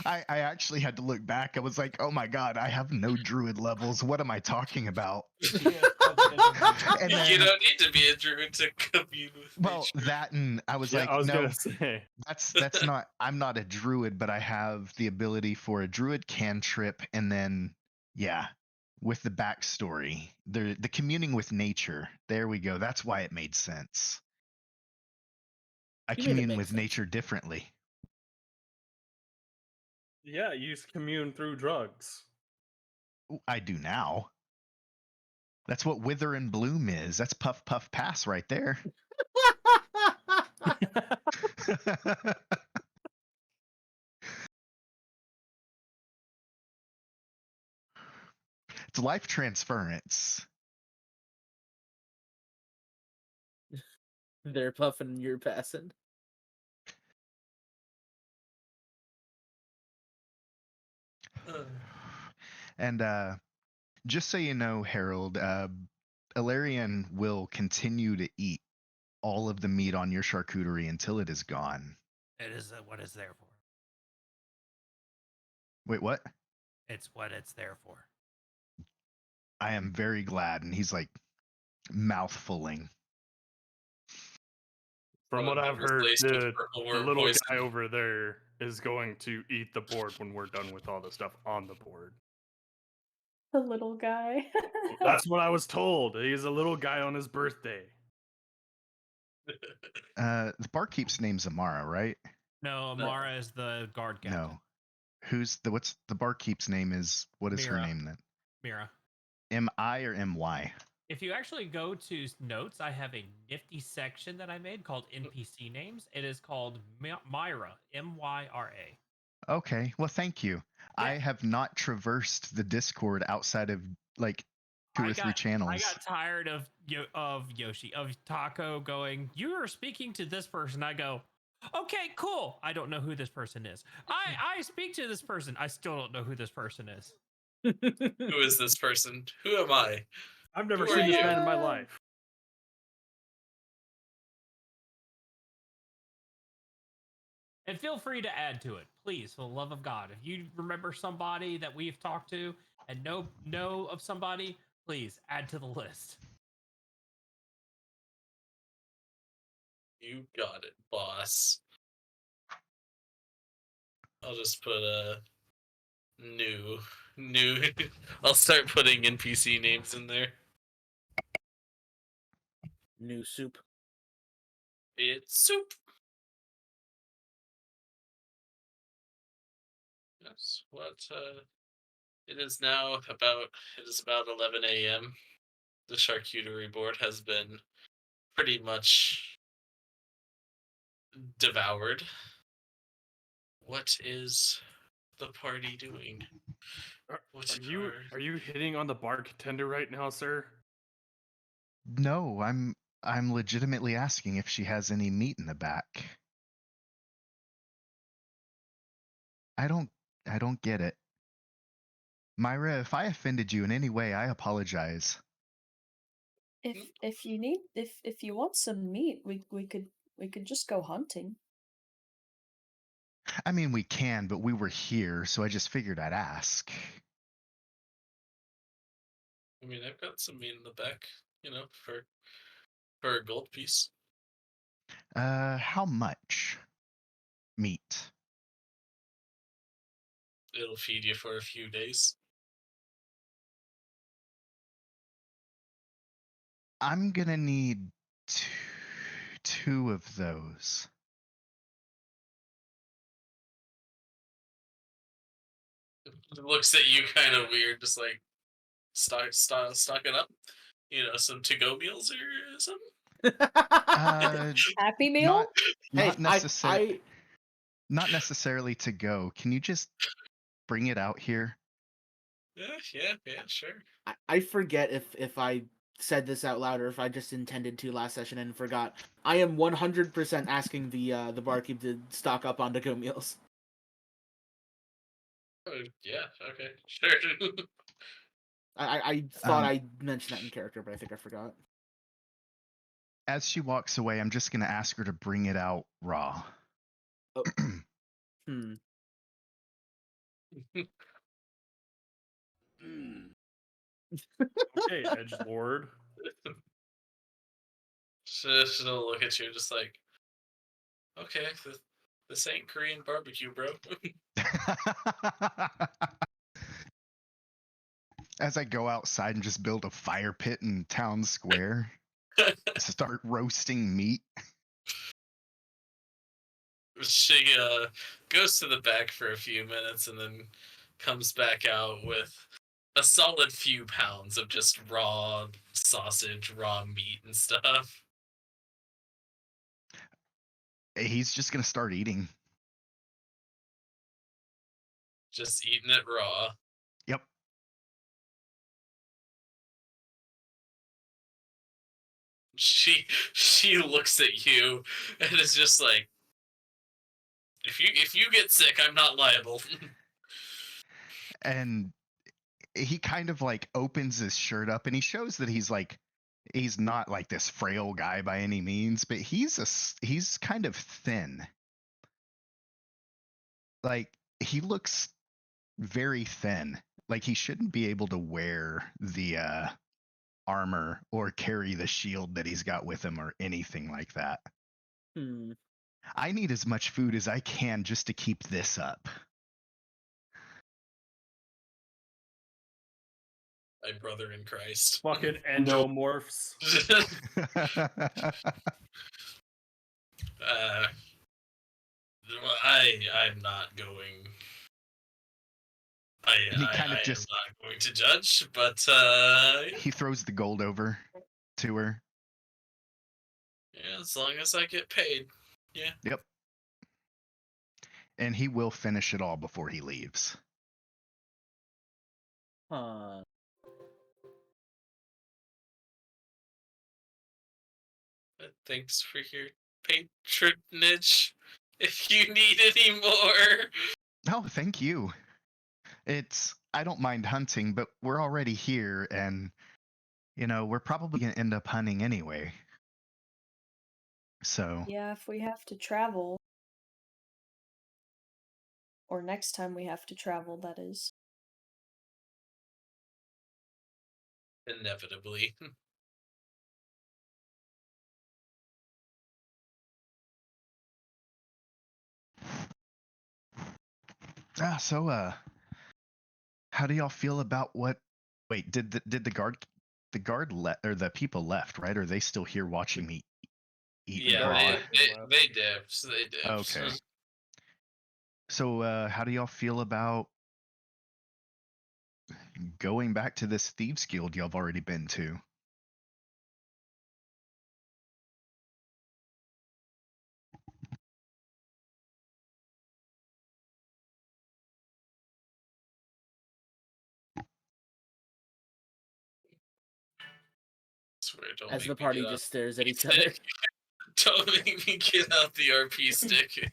I actually had to look back. I was like, oh my god, I have no druid levels. What am I talking about? And You then, don't need to be a druid to commune with well, nature. that and I was Yeah, like, I was no, gonna say. that's not. I'm not a druid, but I have the ability for a druid cantrip, and then yeah, with the backstory, the communing with nature. There we go. That's why it made sense. I You made it commune make with sense. nature differently. Yeah, you commune through drugs. I do now. That's what wither and bloom is. That's puff puff pass right there. It's life transference. They're puffing, you're passing. And just so you know, Harold, Ilarion will continue to eat all of the meat on your charcuterie until it is gone. It is what it's there for. Wait, what? It's what it's there for. I am very glad. And he's like mouthfulling. From what I've heard, Laced with the purple worm little poison. guy over there is going to eat the board when we're done with all the stuff on the board. The little guy. That's what I was told. He's a little guy on his birthday. The barkeep's name's Amara, right? No, No. Amara is the guard captain. No. What's the barkeep's name is? What is her Mira. name then? Mira. M-I or M-Y? If you actually go to notes, I have a nifty section that I made called NPC names. It is called Myra, M-Y-R-A. Okay. Well, thank you. Yeah. I have not traversed the Discord outside of like two or three channels. I got tired of Taco going, you are speaking to this person. I go, okay, cool. I don't know who this person is. I speak to this person. I still don't know who this person is. Who is this person? Who am I? I've never Who seen are this you? man in my life. And feel free to add to it, please, for the love of God. If you remember somebody that we've talked to and know of somebody, please add to the list. You got it, boss. I'll just put a new. I'll start putting NPC names in there. New soup. It's soup. Yes. It is about 11 a.m. The charcuterie board has been pretty much devoured. What is the party doing? Are you hitting on the bar contender right now, sir? No, I'm legitimately asking if she has any meat in the back. I don't get it. Myra, if I offended you in any way, I apologize. If you want some meat, we could just go hunting. I mean, we can, but we were here, so I just figured I'd ask. I mean, I've got some meat in the back, for a gold piece. How much meat? It'll feed you for a few days. I'm gonna need two of those. Looks at you kind of weird, just like stocking up. Some to-go meals or something. Happy Meal? Not Hey, not necessarily to go. Can you just bring it out here? Yeah, sure. I forget if I said this out loud or if I just intended to last session and forgot. I am 100% asking the barkeep to stock up on to-go meals. Oh, yeah, okay, sure. I thought Um, I mentioned that in character, but I think I forgot. As she walks away, I'm just going to ask her to bring it out raw. Hmm. Okay, edge lord. She'll look at you just like, okay, this ain't Korean barbecue, bro. As I go outside and just build a fire pit in town square, start roasting meat. She goes to the back for a few minutes and then comes back out with a solid few pounds of just raw sausage, raw meat, and stuff. He's just going to start eating. Just eating it raw. Yep. She looks at you and is just like, if you get sick, I'm not liable. And he kind of like opens his shirt up and he shows that he's not like this frail guy by any means, but he's kind of thin. Like he looks very thin. Like he shouldn't be able to wear the armor or carry the shield that he's got with him or anything like that. Hmm. I need as much food as I can just to keep this up. My brother in Christ. Fucking endomorphs. I'm not going. I And he kind I of am just not going to judge, but he throws the gold over to her. yeah, as long as I get paid, yeah. Yep. And he will finish it all before he leaves. Huh. But thanks for your patronage. If you need any more, Oh, thank you. I don't mind hunting, but we're already here and we're probably going to end up hunting anyway. So, Yeah, if we have to travel. Or next time we have to travel, that is. inevitably. how do y'all feel about what wait, did the guard or the people left, right? Or are they still here watching me eat Yeah, raw? they dipped. They dipped. Okay. So, how do y'all feel about going back to this thieves guild y'all have already been to? Swear, don't As make the me party get out just stares at the each other. stick. Don't make me get out the RP stick.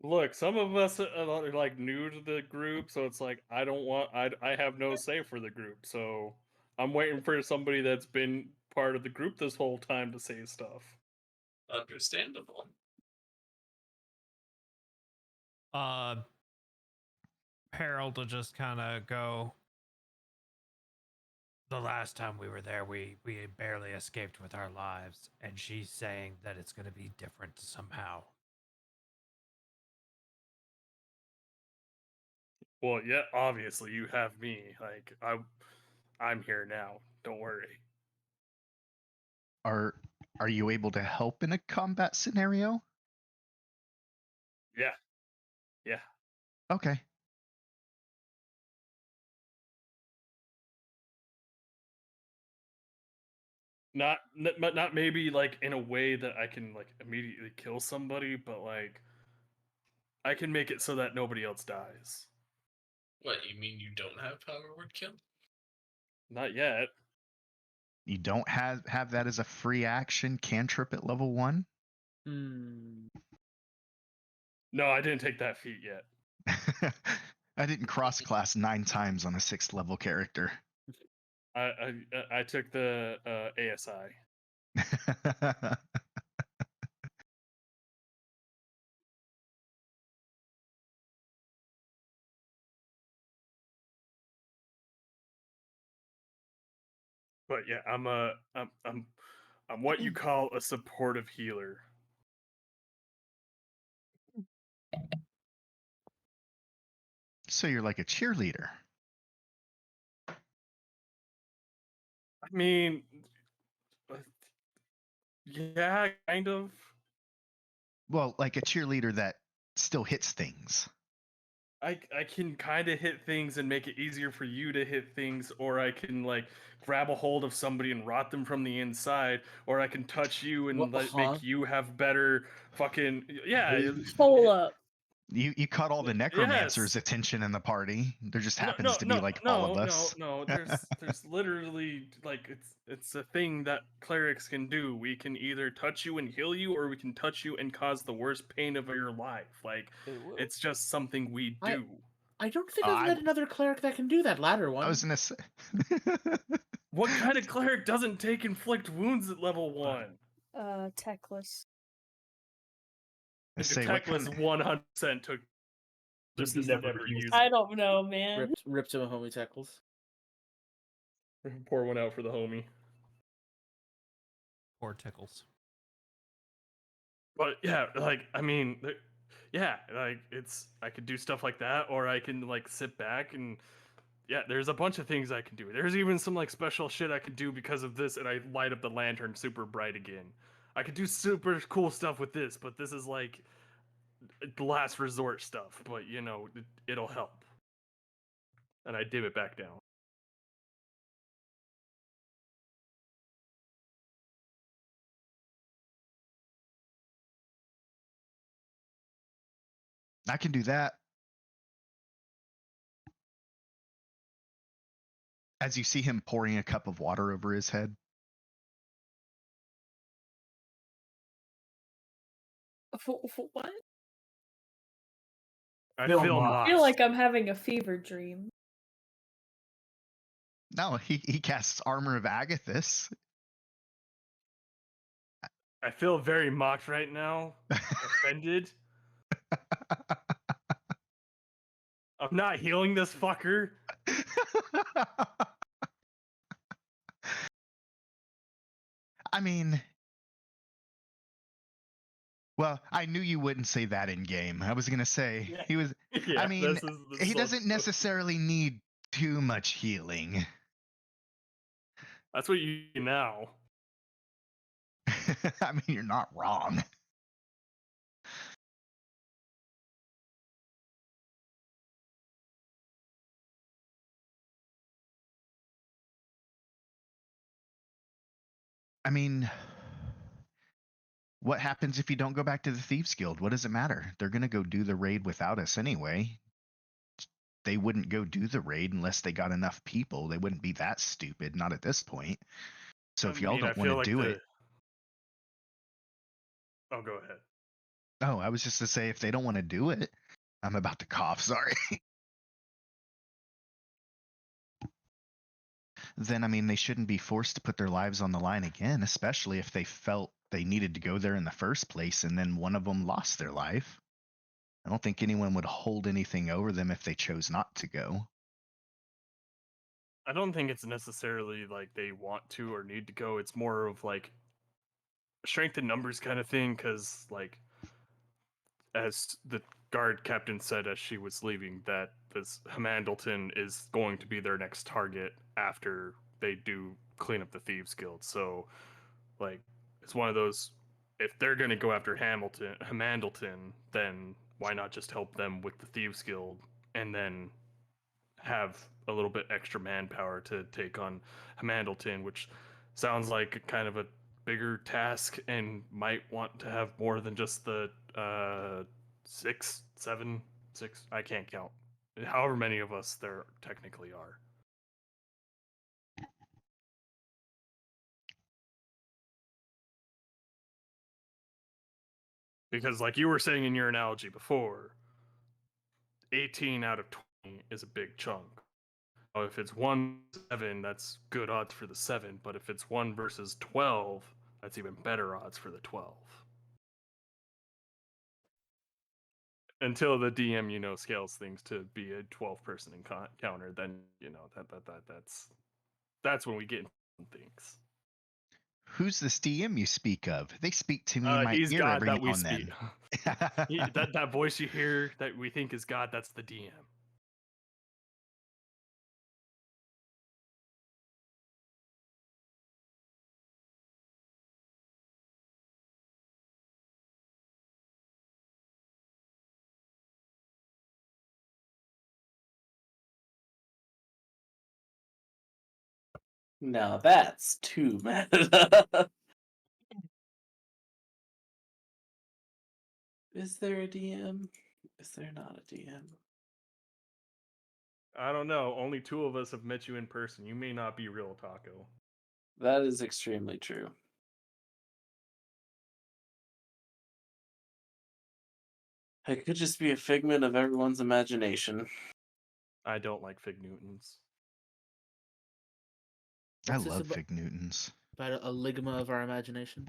Look, some of us are like new to the group, so it's like I have no say for the group, so I'm waiting for somebody that's been part of the group this whole time to say stuff. Understandable. Harold will just kind of go. The last time we were there, we barely escaped with our lives, and she's saying that it's going to be different somehow. Well, yeah, obviously you have me. Like I'm here now. Don't worry. Are you able to help in a combat scenario? Yeah. Yeah. Okay. Not maybe like in a way that I can like immediately kill somebody, but like I can make it so that nobody else dies. What, you mean you don't have power word kill? Not yet. You don't have that as a free action cantrip at level 1? Hmm. No, I didn't take that feat yet. I didn't cross class 9 times on a 6th level character. I took the ASI. But yeah, I'm what you call a supportive healer. So you're like a cheerleader. I mean, yeah, kind of. Well, like a cheerleader that still hits things. I can kind of hit things and make it easier for you to hit things, or I can like grab a hold of somebody and rot them from the inside, or I can touch you and make you have better fucking yeah. Hold up. You caught all the necromancer's Yes. attention in the party. There just No, happens to be like all of us. No. There's literally like it's a thing that clerics can do. We can either touch you and heal you, or we can touch you and cause the worst pain of your life. Like it's just something we do. I don't think I've met another cleric that can do that latter one. I was gonna say. What kind of cleric doesn't take inflict wounds at level 1? Techless. I say what Techless kind 100% took. Just never used. I don't know, man. Ripped to a homie Tackles. Pour one out for the homie. Or Tickles. But yeah, like I mean, yeah, like it's I could do stuff like that, or I can like sit back and yeah, there's a bunch of things I can do. There's even some like special shit I could do because of this, and I light up the lantern super bright again. I could do super cool stuff with this, but this is like the last resort stuff. But you know, it'll help. And I dim it back down. I can do that. As you see him pouring a cup of water over his head. What? I feel I feel like I'm having a fever dream. No, he casts Armor of Agathis. I feel very mocked right now. Offended. I'm not healing this fucker. I mean, well, I knew you wouldn't say that in game. I was gonna say he was. Yeah, I mean, he doesn't necessarily need too much healing. That's what you do now. I mean, you're not wrong. I mean, what happens if you don't go back to the Thieves Guild? What does it matter? They're going to go do the raid without us anyway. They wouldn't go do the raid unless they got enough people. They wouldn't be that stupid, not at this point. So if y'all don't want to do it. Oh, go ahead. Oh, I was just to say, if they don't want to do it, I'm about to cough, sorry. Then, I mean, they shouldn't be forced to put their lives on the line again, especially if they felt they needed to go there in the first place and then one of them lost their life. I don't think anyone would hold anything over them if they chose not to go. I don't think it's necessarily like they want to or need to go. It's more of like strength in numbers kind of thing, because like as the guard captain said as she was leaving, that this Hamandleton is going to be their next target after they do clean up the Thieves Guild. So like it's one of those, if they're going to go after Hamandleton, then why not just help them with the Thieves Guild and then have a little bit extra manpower to take on Hamandleton, which sounds like kind of a bigger task and might want to have more than just the 6, 7, 6. I can't count. However many of us there technically are. Because, like you were saying in your analogy before, 18 out of 20 is a big chunk. If it's 1-7, that's good odds for the 7. But if it's 1 versus 12, that's even better odds for the 12. Until the DM, scales things to be a 12-person encounter, then that's when we get into things. Who's this DM you speak of? They speak to me in my He's ear God every that now we and speak. then. That voice you hear that we think is God, that's the DM. Now that's too meta. Is there a DM? Is there not a DM? I don't know. Only 2 of us have met you in person. You may not be real Taco. That is extremely true. It could just be a figment of everyone's imagination. I don't like Fig Newtons. I What's this love about, Fig Newtons. about a ligma of our imagination?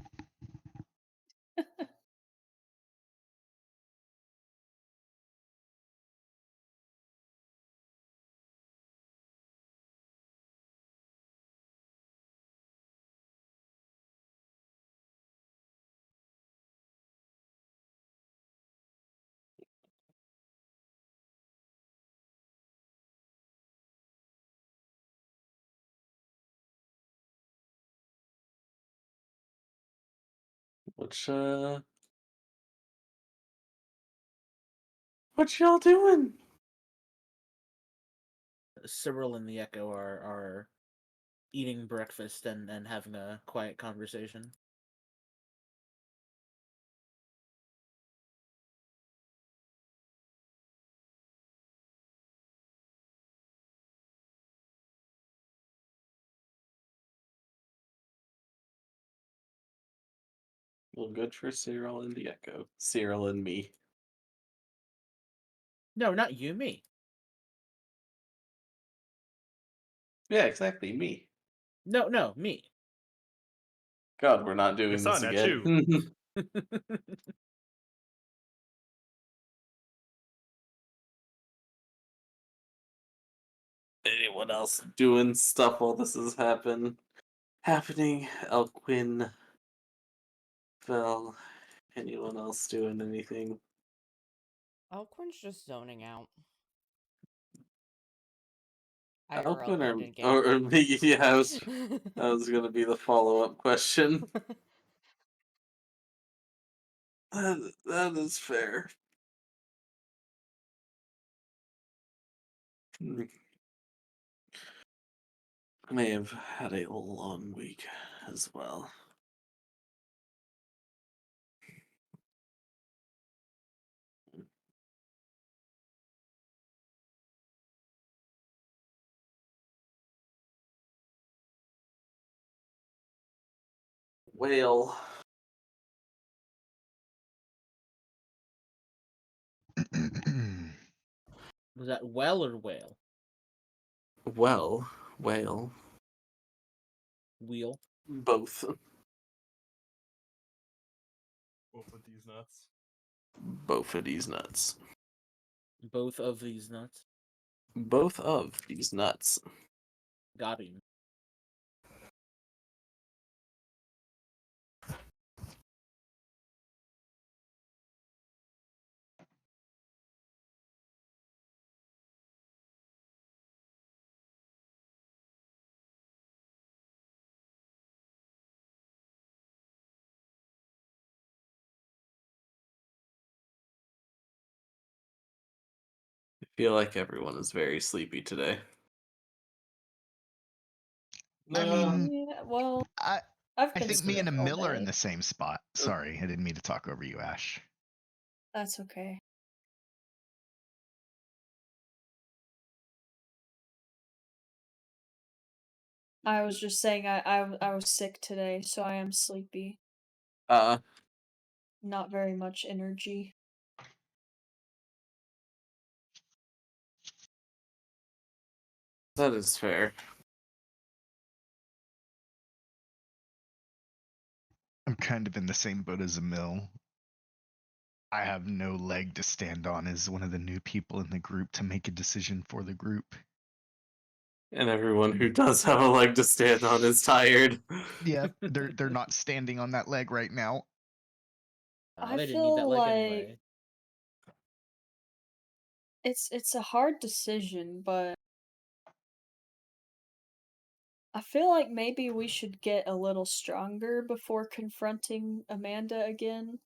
What y'all doing? Cyril and the Echo are eating breakfast and having a quiet conversation. Well, good for Cyril and the Echo. Cyril and me. No, not you, me. Yeah, exactly, me. No, me. God, we're not doing It's this not at again. you. Anyone else doing stuff while this is happening? Elquin, Vel, anyone else doing anything? Elquin's just zoning out. IRL Elquin and in game. or me? Yeah, that was gonna be the follow-up question. That is fair. I may have had a long week as well. Whale. Was that well or whale? Well, whale. Wheel. Both. Both of these nuts. Both of these nuts. Both of these nuts. Both of these nuts. Got him. I feel like everyone is very sleepy today. I mean, Yeah, well, I I've I been think me and sleeping all Emil are in day. the same spot. Sorry, I didn't mean to talk over you, Ash. That's okay. I was just saying I was sick today, so I am sleepy. not very much energy. That is fair. I'm kind of in the same boat as Emil. I have no leg to stand on as one of the new people in the group to make a decision for the group. And everyone who does have a leg to stand on is tired. Yeah, they're not standing on that leg right now. I They didn't need that feel leg like anyway. it's a hard decision, but I feel like maybe we should get a little stronger before confronting Amanda again.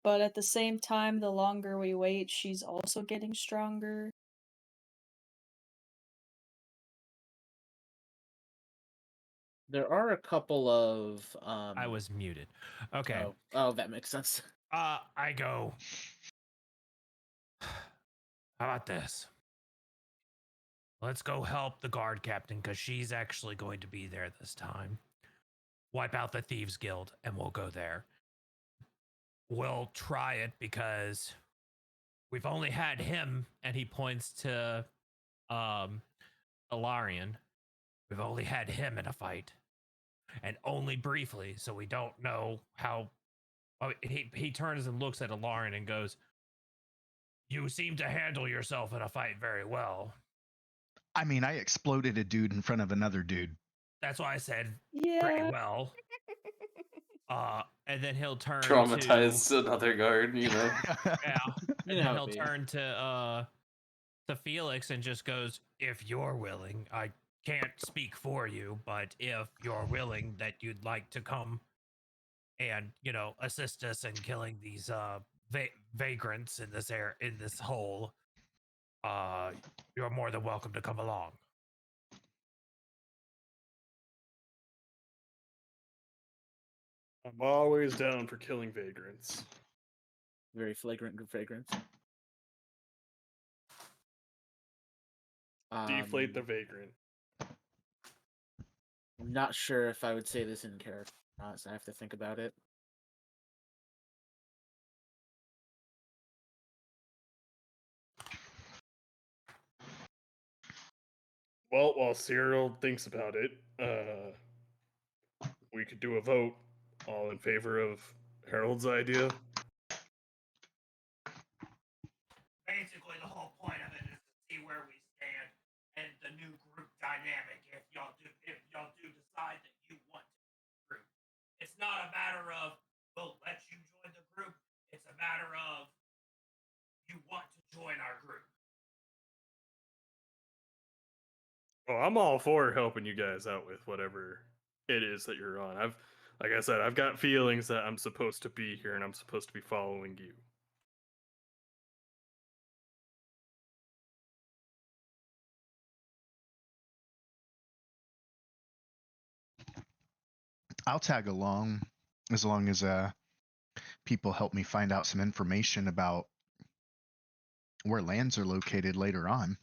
But at the same time, the longer we wait, she's also getting stronger. There are a couple of I was muted. Okay. Oh, that makes sense. I go. How about this? Let's go help the guard captain because she's actually going to be there this time. Wipe out the Thieves Guild and we'll go there. We'll try it because we've only had him, and he points to Alarian. We've only had him in a fight. And only briefly, so we don't know how. Oh, he turns and looks at Alarian and goes, "You seem to handle yourself in a fight very well." I mean, I exploded a dude in front of another dude. That's why I said Yeah. pretty well. And then he'll turn Traumatized to another guard, you know. yeah, You and know then how he'll it be. turn to Felix and just goes, "If you're willing, I can't speak for you, but if you're willing that you'd like to come and assist us in killing these vagrants in this hole, you're more than welcome to come along." I'm always down for killing vagrants. Very flagrant vagrants. Deflate the vagrant. I'm not sure if I would say this in character, so I have to think about it. Well, while Cyril thinks about it, we could do a vote. All in favor of Harold's idea? Basically, the whole point of it is to see where we stand and the new group dynamic. If y'all do decide that you want to join the group, it's not a matter of we'll let you join the group. It's a matter of you want to join our group. Oh, I'm all for helping you guys out with whatever it is that you're on. Like I said, I've got feelings that I'm supposed to be here and I'm supposed to be following you. I'll tag along as long as people help me find out some information about where lands are located later on.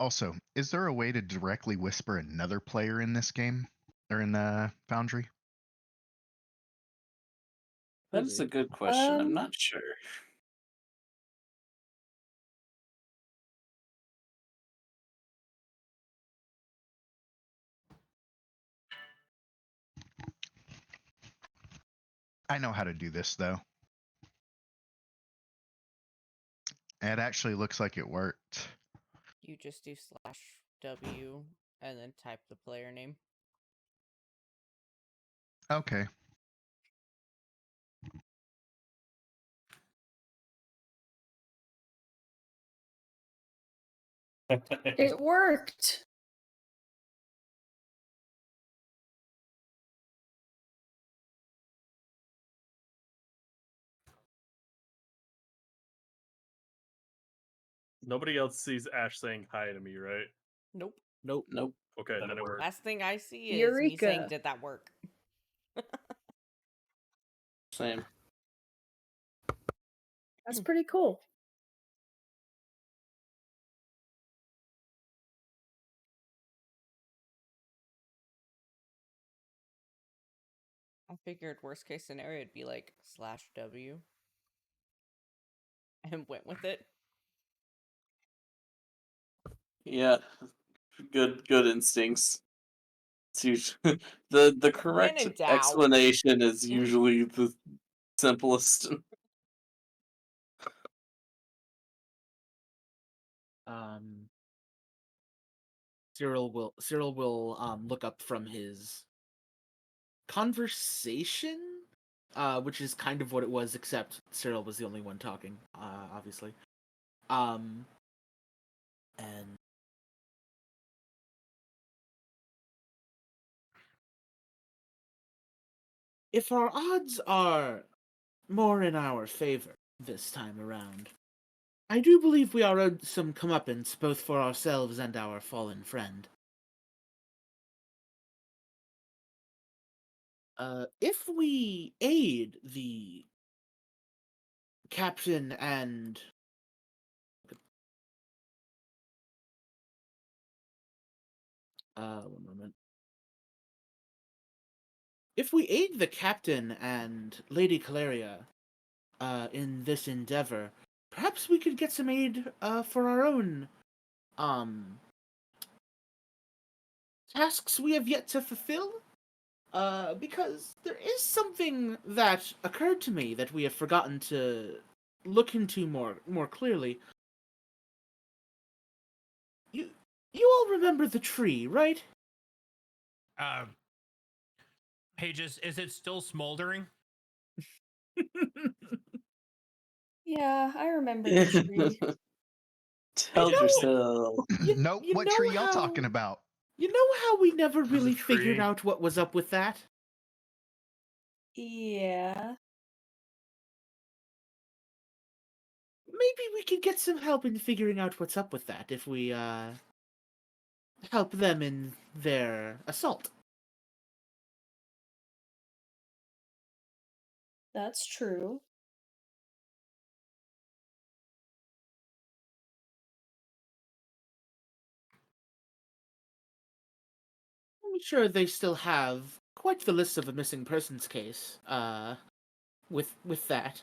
Also, is there a way to directly whisper another player in this game or in Foundry? That's a good question. I'm not sure. I know how to do this though. It actually looks like it worked. You just do /W and then type the player name. Okay. It worked. Nobody else sees Ash saying hi to me, right? Nope. Nope. Nope. Okay, then it worked. Last thing I see is me saying, Eureka. "Did that work?" Same. That's pretty cool. Figured worst case scenario would be like /W and went with it. Yeah, good instincts. It's usually the correct in doubt. explanation is usually the simplest. Cyril will look up from his conversation, which is kind of what it was, except Cyril was the only one talking, obviously. And if our odds are more in our favor this time around, I do believe we are owed some comeuppance both for ourselves and our fallen friend. If we aid the captain and one moment. If we aid the captain and Lady Caleria in this endeavor, perhaps we could get some aid for our own tasks we have yet to fulfill. Because there is something that occurred to me that we have forgotten to look into more clearly. You all remember the tree, right? Pages, is it still smoldering? Yeah, I remember the tree. Tell yourself. Nope. What tree y'all talking about? You know how we never There's a really figured tree. out what was up with that? Yeah. Maybe we could get some help in figuring out what's up with that if we help them in their assault. That's true. I'm sure they still have quite the list of a missing persons case, with that.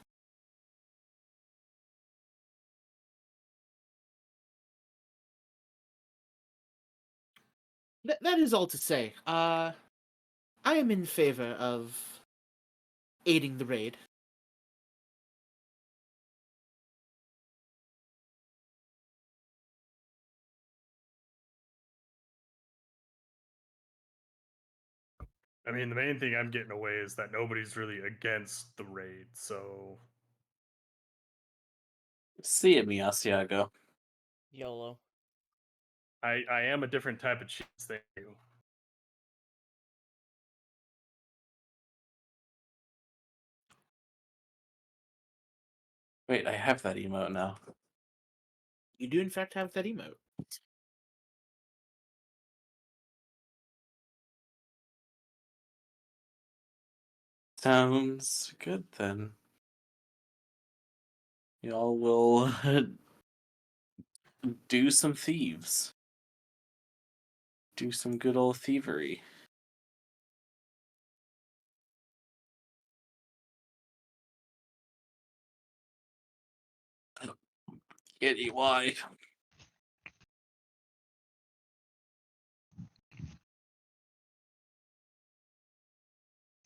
That is all to say. I am in favor of aiding the raid. I mean, the main thing I'm getting away is that nobody's really against the raid, so See it, Asiago. YOLO. I am a different type of cheese than you. Wait, I have that emote now. You do in fact have that emote. Sounds good then. Y'all will do some thieves. Do some good old thievery. Kitty, why?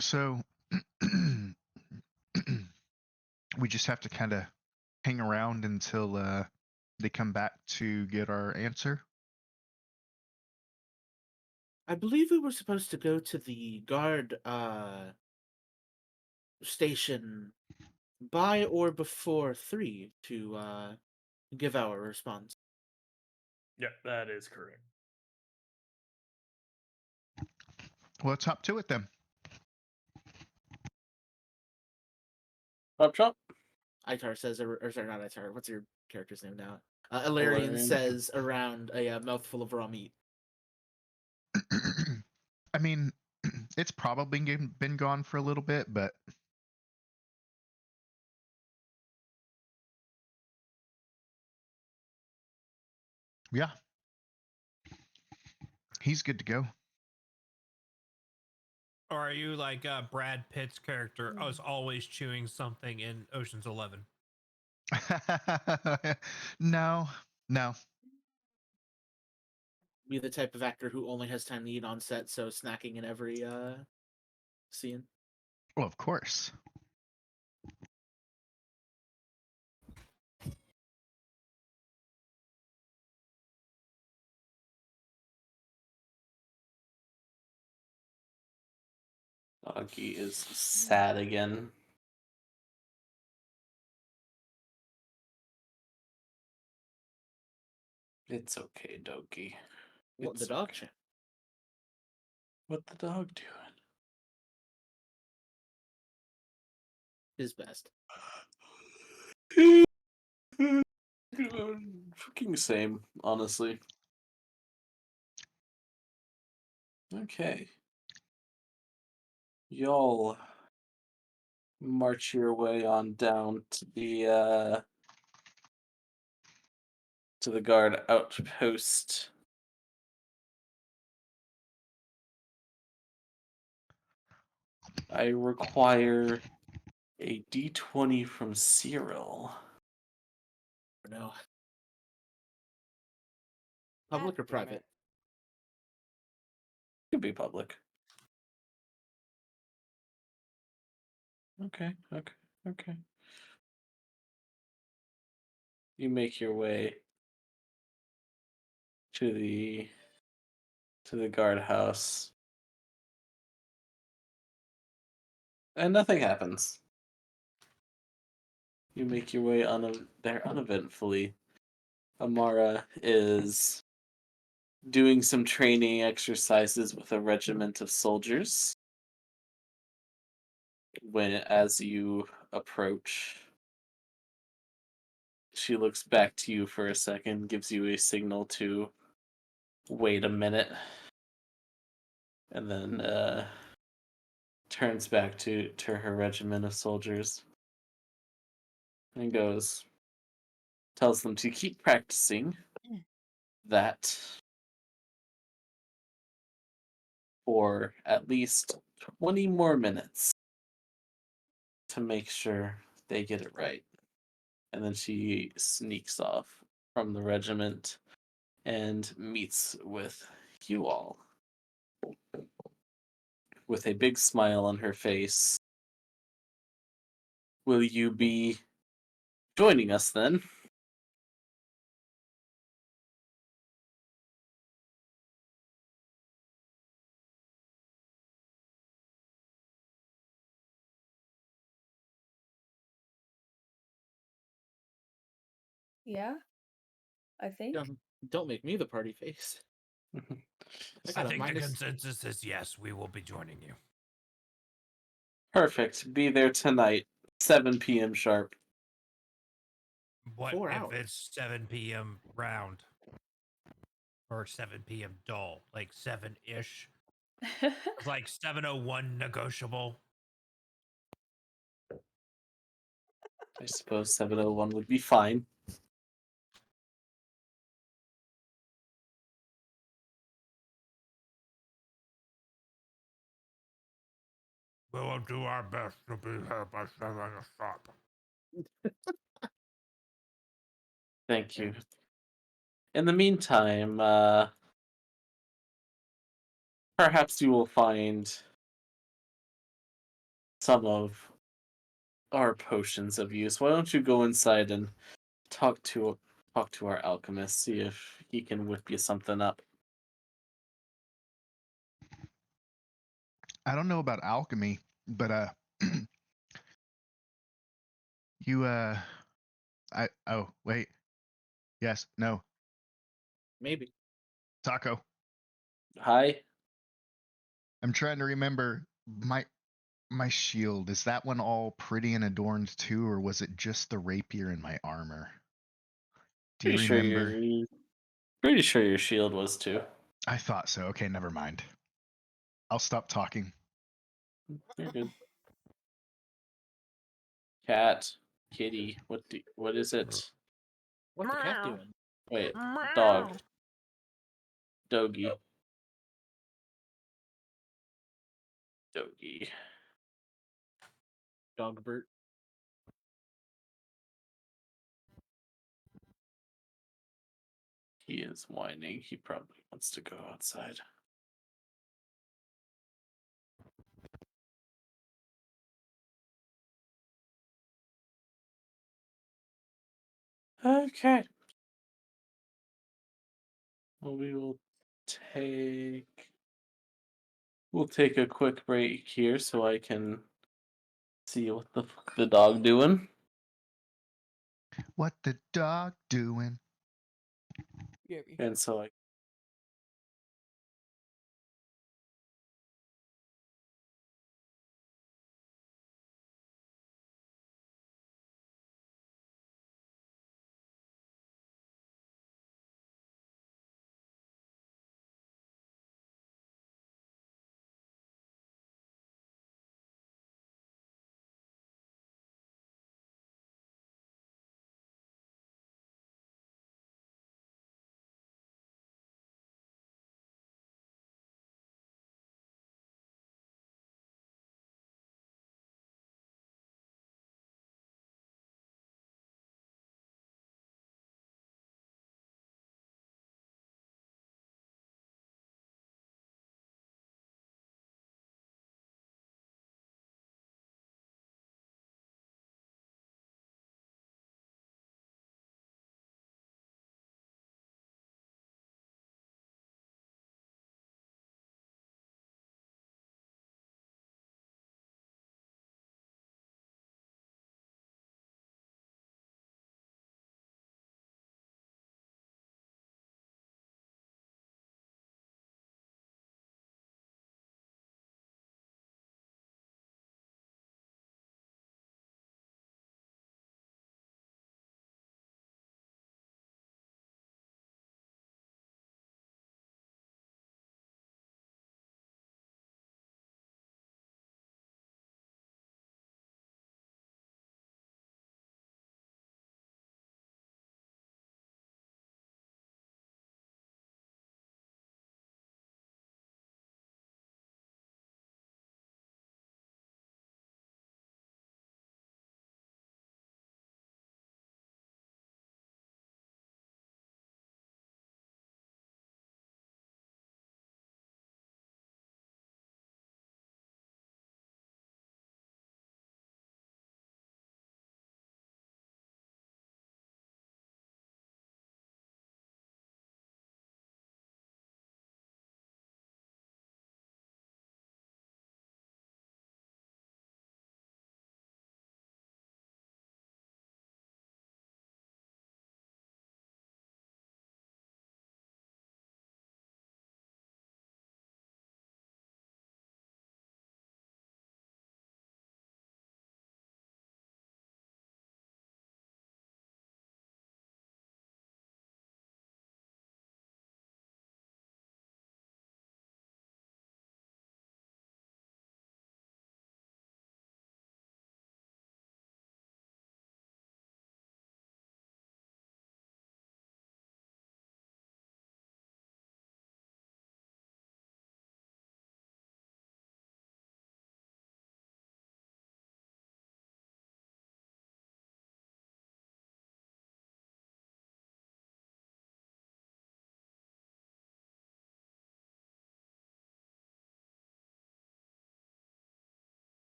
So we just have to kind of hang around until they come back to get our answer. I believe we were supposed to go to the guard station by or before 3 to give our response. Yeah, that is correct. Well, it's up to it then. Up chop. Itar says, or sorry, not Itar. What's your character's name now? Ilarion Ilarion. says around a mouthful of raw meat. I mean, it's probably been gone for a little bit, but yeah, he's good to go. Or are you like Brad Pitt's character? I was always chewing something in Ocean's 11. No, no. Be the type of actor who only has time to eat on set, so snacking in every scene. Well, of course. Doggy is sad again. It's okay, Doggy. What It's the dog okay. champ? What the dog His best. doing? Fucking same, honestly. Okay. Y'all march your way on down to the guard outpost. I require a d20 from Cyril. No. Public or God damn private? it. Could be public. Okay. You make your way to the guardhouse, and nothing happens. You make your way there uneventfully. Amara is doing some training exercises with a regiment of soldiers. As you approach, she looks back to you for a second, gives you a signal to wait a minute, and then turns back to her regiment of soldiers and tells them to keep practicing that for at least 20 more minutes to make sure they get it right. And then she sneaks off from the regiment and meets with you all with a big smile on her face. Will you be joining us then? Yeah, I think. Don't make me the party face. I I got a think the minus. consensus is yes, we will be joining you. Perfect. Be there tonight, 7 p.m. sharp. What 4 if hours. it's 7 p.m. round or 7 p.m. dull, like 7-ish? It's like 7:01 negotiable. I suppose 7:01 would be fine. We will do our best to be here by 7 o'clock. Thank you. In the meantime, perhaps you will find some of our potions of use. Why don't you go inside and talk to our alchemist, see if he can whip you something up. I don't know about alchemy, but you oh wait. Yes, no. Maybe. Taco. Hi. I'm trying to remember my shield. Is that one all pretty and adorned too, or was it just the rapier in my armor? Do you remember? Pretty sure your shield was too. I thought so. Okay, never mind. I'll stop talking. You're good. Cat, kitty, what is it? What the cat doing? Wait, dog. Doggy. Doggy. Dogbert. He is whining. He probably wants to go outside. Okay. Well, take we'll take a quick break here so I can see what the fuck the dog doing. What the dog doing? And so I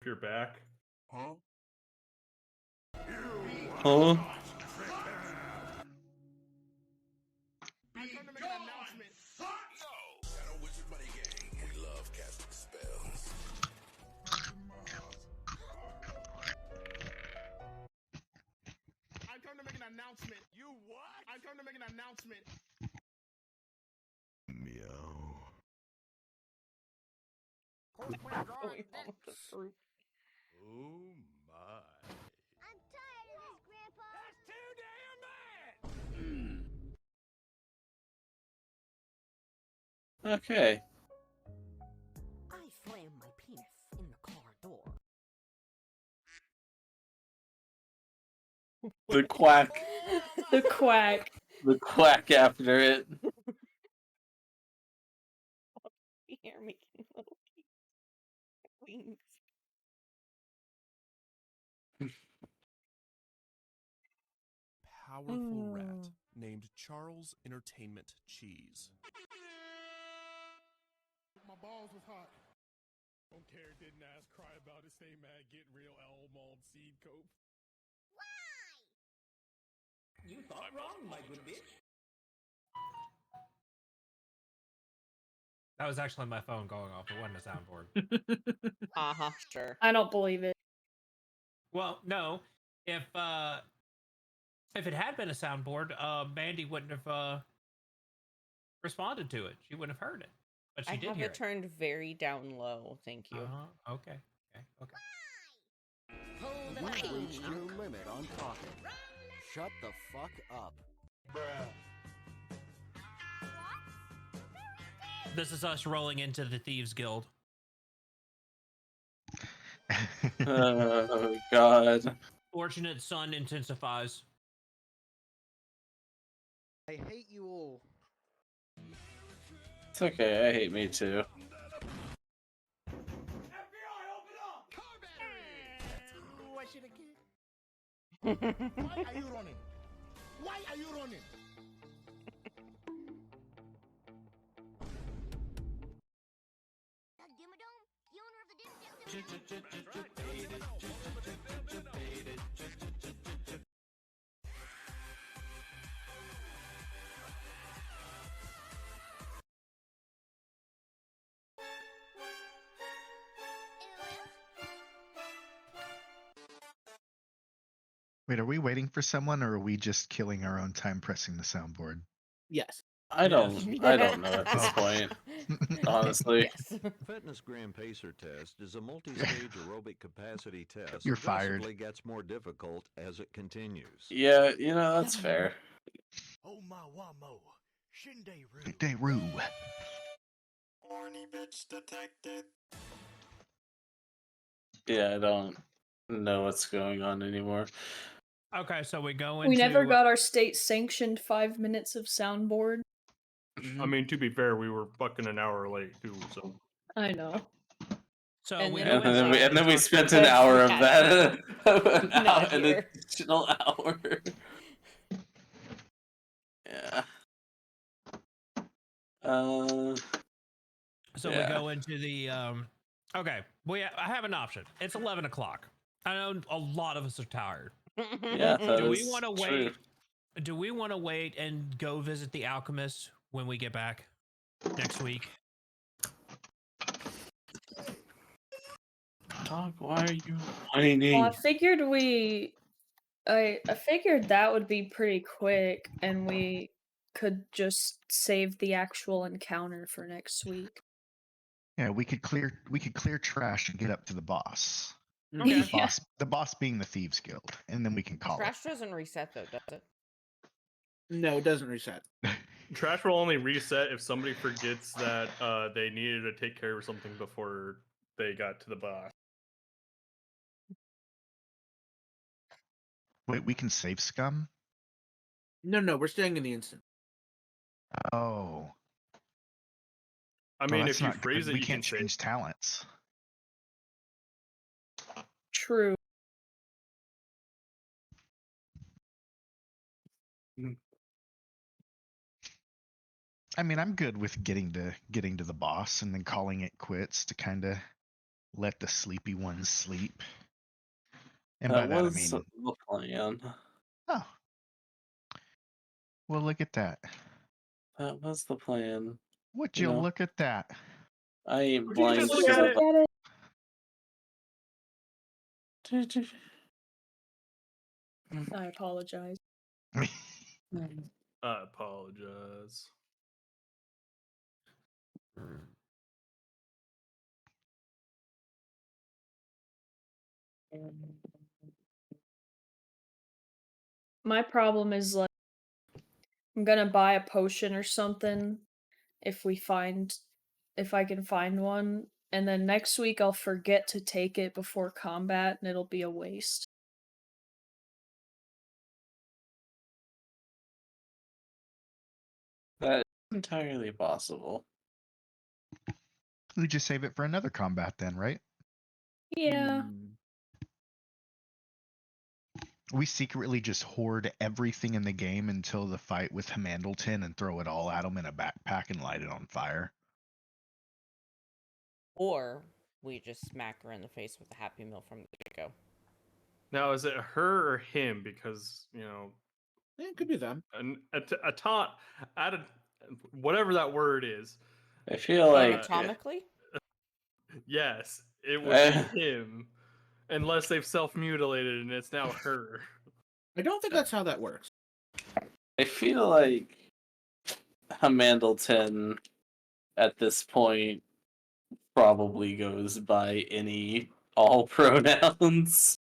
your back. Huh? I come to make an announcement. You what? I come to make an announcement. Meow. Going on with the group. Oh my. I'm tired of this, Grandpa. That's too damn bad. Okay. I slammed my penis in the car door. The quack. The quack. The quack after it. Here making little wings. Powerful rat named Charles Entertainment Cheese. My balls was hot. Don't care, didn't ask, cry about it, stay mad, get real, Elmald seed cope. You thought wrong, my good bitch. That was actually my phone going off. It wasn't a soundboard. Sure. I don't believe it. Well, no. If it had been a soundboard, Mandy wouldn't have responded to it. She wouldn't have heard it. But she I did have hear it turned very down low. Thank you. Okay. Hold the We've line. reached your limit on talking. Shut the fuck up. This is us rolling into the Thieves Guild. Oh, God. Fortunate son intensifies. I hate you all. It's okay, I hate me too. Why should I kill? Why are you running? Why are you running? Dimmadome, the owner of the Dim Dim Wait, are we waiting for someone, or are we just killing our own time pressing the soundboard? Yes. I don't know at this point. Honestly. Yes. Fitness Gram Pacer test is a multi-stage aerobic capacity test. You're fired. Progressively gets more difficult as it continues. Yeah, that's fair. Oh my wamo. Shinderu. Day-roo. Horny bitch detected. Yeah, I don't know what's going on anymore. Okay, so we go into... We never got our state-sanctioned 5 minutes of soundboard. I mean, to be fair, we were fucking an hour late too, so. I know. So And we then go it was into... And then we spent an hour of that. Not An here. additional hour. Yeah. So we go into the okay. I have an option. It's 11 o'clock. I know a lot of us are tired. Yeah, Do we want to wait? Do we want to wait and go visit the alchemist when we get back next week? Dog, why are you whining? Well, I figured I figured that would be pretty quick, and we could just save the actual encounter for next week. Yeah, we could clear trash and get up to the boss. Okay. The boss being the Thieves Guild, and then we can call Trash doesn't reset though, does it? No, it doesn't reset. Trash will only reset if somebody forgets that they needed to take care of something before they got to the boss. Wait, we can save scum? No, we're staying in the instant. Oh. I Well, mean, that's if you not freeze good. it, We you can't can change talents. True. I mean, I'm good with getting to the boss and then calling it quits to kind of Let the sleepy ones sleep. And by That that I was mean, the plan. oh, well, look at that. That was the plan. Would You you know, look at that? I ain't Would you blind just to look at it? the. I apologize. I apologize. My problem is like I'm gonna buy a potion or something if I can find one, and then next week I'll forget to take it before combat and it'll be a waste. That is entirely possible. We just save it for another combat then, right? Yeah. We secretly just hoard everything in the game until the fight with Hamandleton and throw it all at him in a backpack and light it on fire. Or we just smack her in the face with a Happy Meal from the get-go. Now, is it her or him? Because, you know, It could be them. a taunt, whatever that word is. I feel like Anatomically? Yes, it would be him. Unless they've self-mutilated and it's now her. I don't think that's how that works. I feel like Hamandleton at this point probably goes by all pronouns.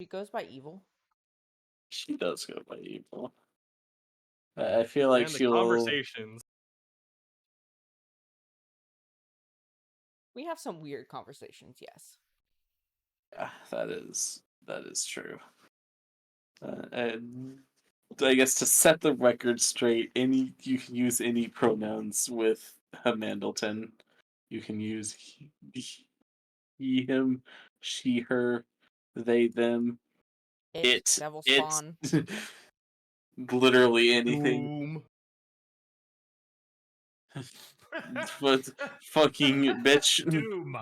She goes by evil. She does go by evil. I feel like And the she'll. conversations. We have some weird conversations, yes. Yeah, that is true. And I guess to set the record straight, you can use any pronouns with Hamandleton. You can use he, him, she, her, they, them, it, Devil it, Spawn. literally anything. Boom. But fucking bitch. Doom.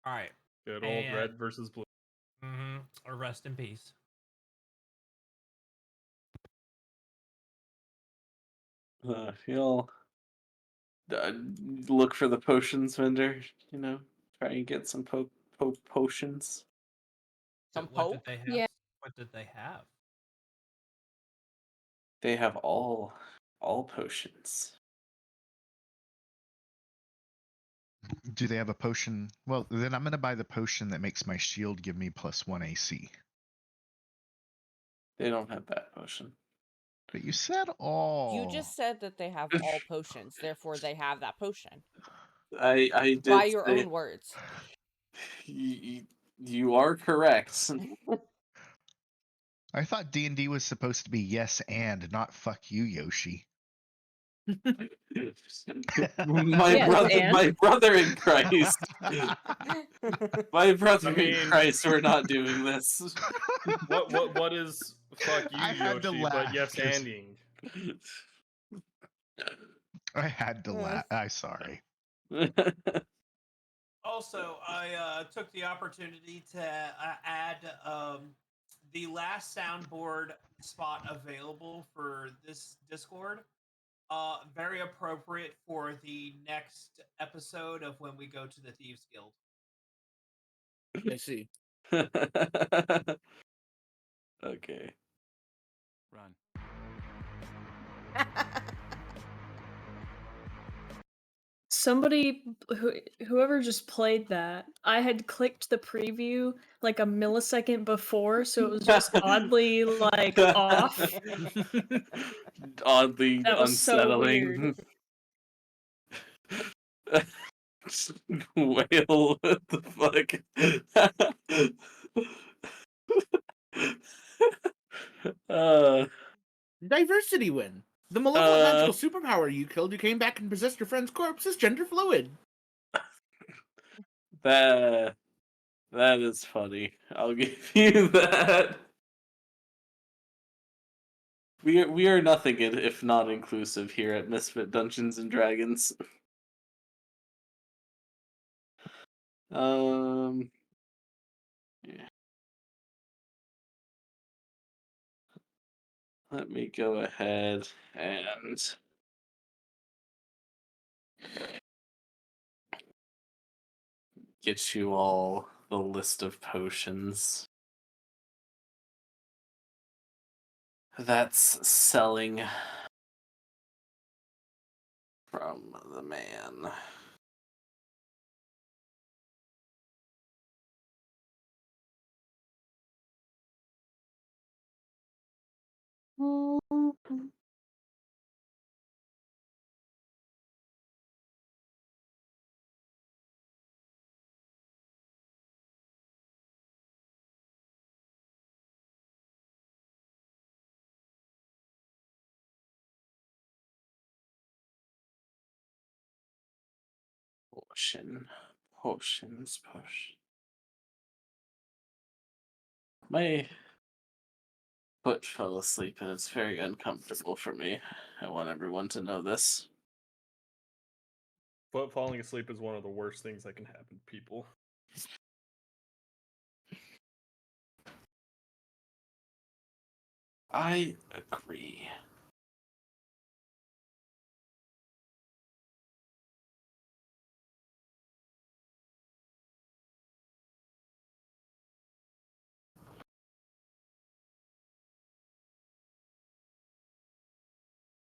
All right. Good old red versus blue. Or rest in peace. Feel look for the potions vendor. You know, try and get some potions. What did they have? Yeah. What did they have? They have all potions. Do they have a potion? Well, then I'm going to buy the potion that makes my shield give me +1 AC. They don't have that potion. But you said all. You just said that they have all potions, therefore they have that potion. I did By your say, own words. You are correct. I thought D&D was supposed to be yes and, not fuck you, Yoshi. My brother in Christ. My brother in Christ, we're not doing this. What is fuck you, I had to Yoshi, laugh but yes 'cause- anding. I had to laugh. I'm sorry. Also, I took the opportunity to add the last soundboard spot available for this Discord. Very appropriate for the next episode of when we go to the Thieves Guild. I see. Okay. Run. Somebody whoever just played that, I had clicked the preview like a millisecond before, so it was just oddly like off. Oddly That was so weird. unsettling. Whale, what the fuck? Diversity win. The malevolent magical superpower you killed who came back and possessed your friend's corpse is gender fluid. That is funny. I'll give you that. We are nothing if not inclusive here at Misfit Dungeons and Dragons. Yeah. Let me go ahead and get you all the list of potions that's selling from the man. Potions. My foot fell asleep and it's very uncomfortable for me. I want everyone to know this. But falling asleep is one of the worst things that can happen to people. I agree.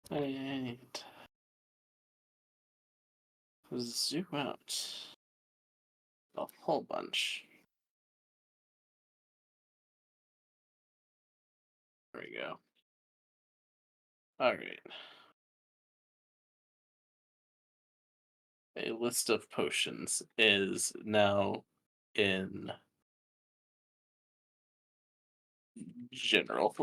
And zoom out a whole bunch. There we go. Alright. A list of potions is now in general.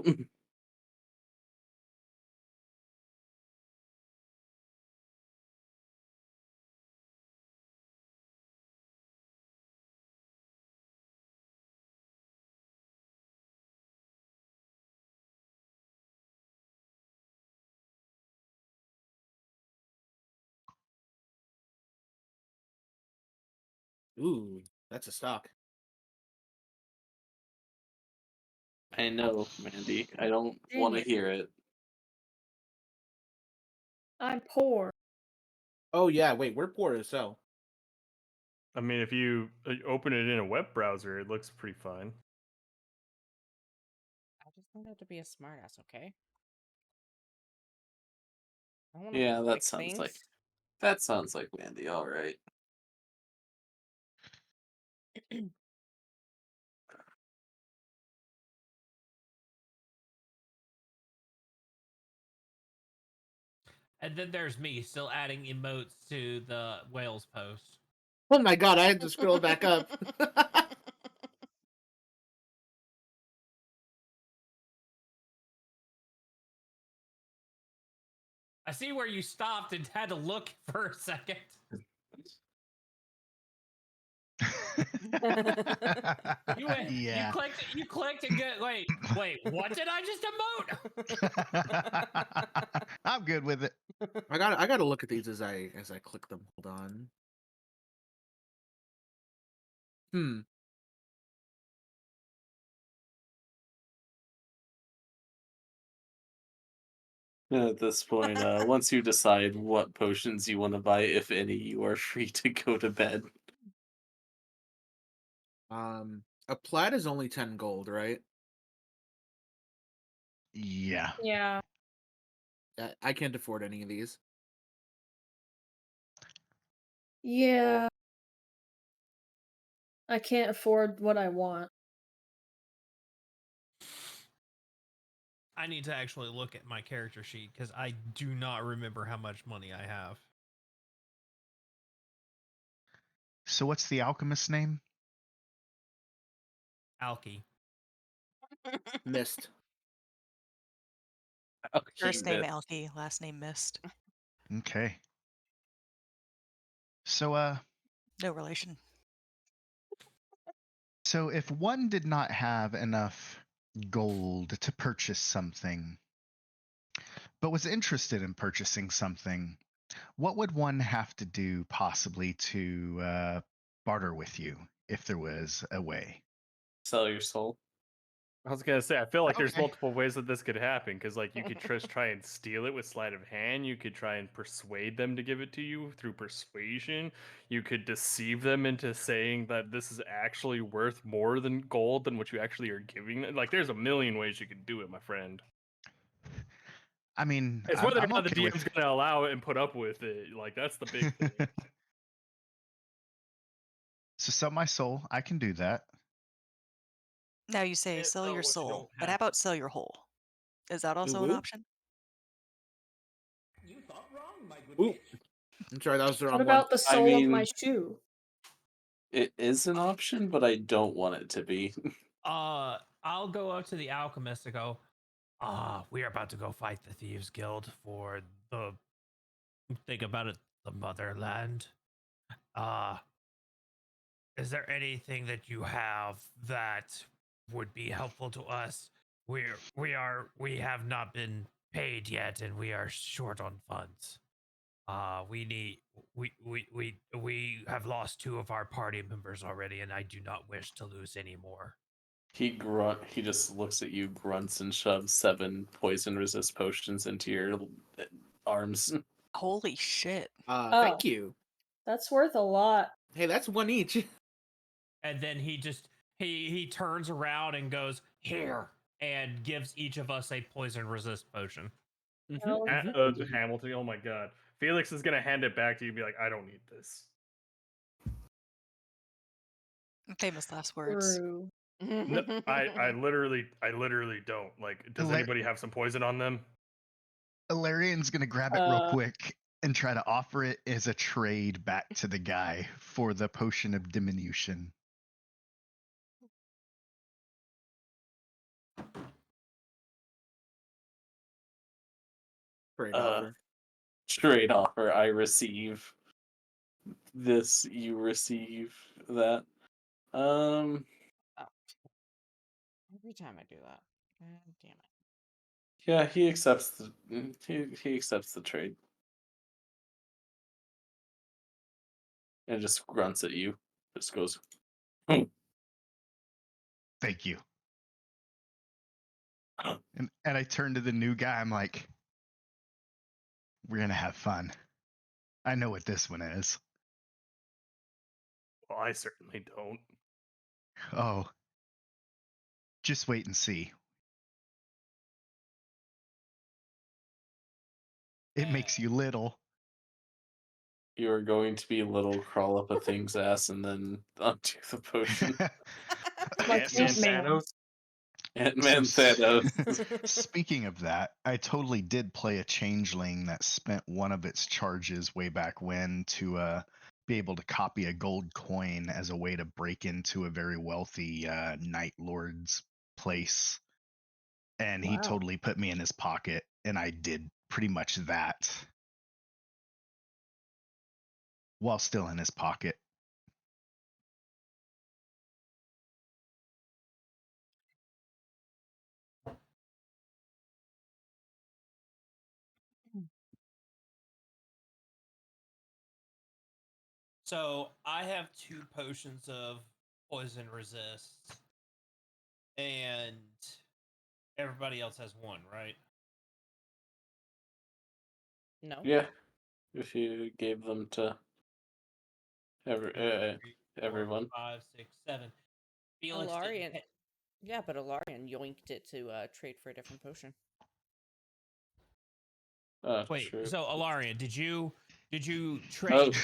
Ooh, that's a stock. I know, Mandy. I don't Dang want to it. hear it. I'm poor. Oh yeah, wait, we're poor as hell. I mean, if you open it in a web browser, it looks pretty fine. I just don't have to be a smartass, okay? I want to Yeah, click things. that sounds like Mandy. All right. And then there's me still adding emotes to the whales post. Oh my god, I had to scroll back up. I see where you stopped and had to look for a second. You went, Yeah. you clicked and get wait, what did I just emote? I'm good with it. I gotta look at these as I click them. Hold on. At this point, once you decide what potions you want to buy, if any, you are free to go to bed. A plaid is only 10 gold, right? Yeah. Yeah. I can't afford any of these. Yeah. I can't afford what I want. I need to actually look at my character sheet because I do not remember how much money I have. So what's the alchemist's name? Alki. Missed. First name Alki, last name Mist. Okay. So No relation. so if one did not have enough gold to purchase something, but was interested in purchasing something, what would one have to do possibly to barter with you if there was a way? Sell your soul. I was gonna say, I feel like there's Okay. multiple ways that this could happen, because like you could just try and steal it with sleight of hand. You could try and persuade them to give it to you through persuasion. You could deceive them into saying that this is actually worth more than gold than what you actually are giving them. Like, there's a million ways you could do it, my friend. I mean, It's whether or I'm not the okay with. DM's gonna allow it and put up with it. Like, that's the big thing. So sell my soul, I can do that. Now you say Can't sell sell your what you soul, don't but how have. about sell your whole? Is that also an Woo-woo. option? You thought wrong, my good Ooh. witch. I'm sorry, that was the What wrong one. about the I sole of my mean- shoe? It is an option, but I don't want it to be. I'll go up to the alchemist and go, we are about to go fight the Thieves Guild for the, think about it, the motherland. Is there anything that you have that would be helpful to us? We have not been paid yet, and we are short on funds. We have lost 2 of our party members already, and I do not wish to lose any more. He just looks at you, grunts, and shoves 7 poison resist potions into your arms. Holy shit. Thank you. That's worth a lot. Hey, that's one each. And then he turns around and goes, here, and gives each of us a poison resist potion. Oh, Hamilton, oh my god. Felix is gonna hand it back to you and be like, I don't need this. Famous last words. true. No, I literally don't. Like, does Let- anybody have some poison on them? Ilarian's gonna grab it real quick and try to offer it as a trade back to the guy for the potion of diminution. Great Uh, offer. Straight offer. I receive this. You receive that. Every time I do that. God damn it. Yeah, he accepts the he accepts the trade and just grunts at you. Just goes, Thank you. And I turn to the new guy. I'm like, we're gonna have fun. I know what this one is. Well, I certainly don't. Oh, just wait and see. It makes you little. you are going to be little, crawl up a thing's ass, and then onto the potion. Like Ant-Man Ant-Man. Thanos? Ant-Man Thanos. Speaking of that, I totally did play a changeling that spent one of its charges way back when to be able to copy a gold coin as a way to break into a very wealthy Night Lord's place. And he Wow. totally put me in his pocket, and I did pretty much that while still in his pocket. So I have 2 potions of poison resist, and everybody else has 1, right? No. Yeah, if you gave them to everyone. 5, 6, 7. Felix didn't Alarian. pay- Yeah, but Alarian yoinked it to trade for a different potion. Wait, True. so Alarian, did you Oh, trade yours?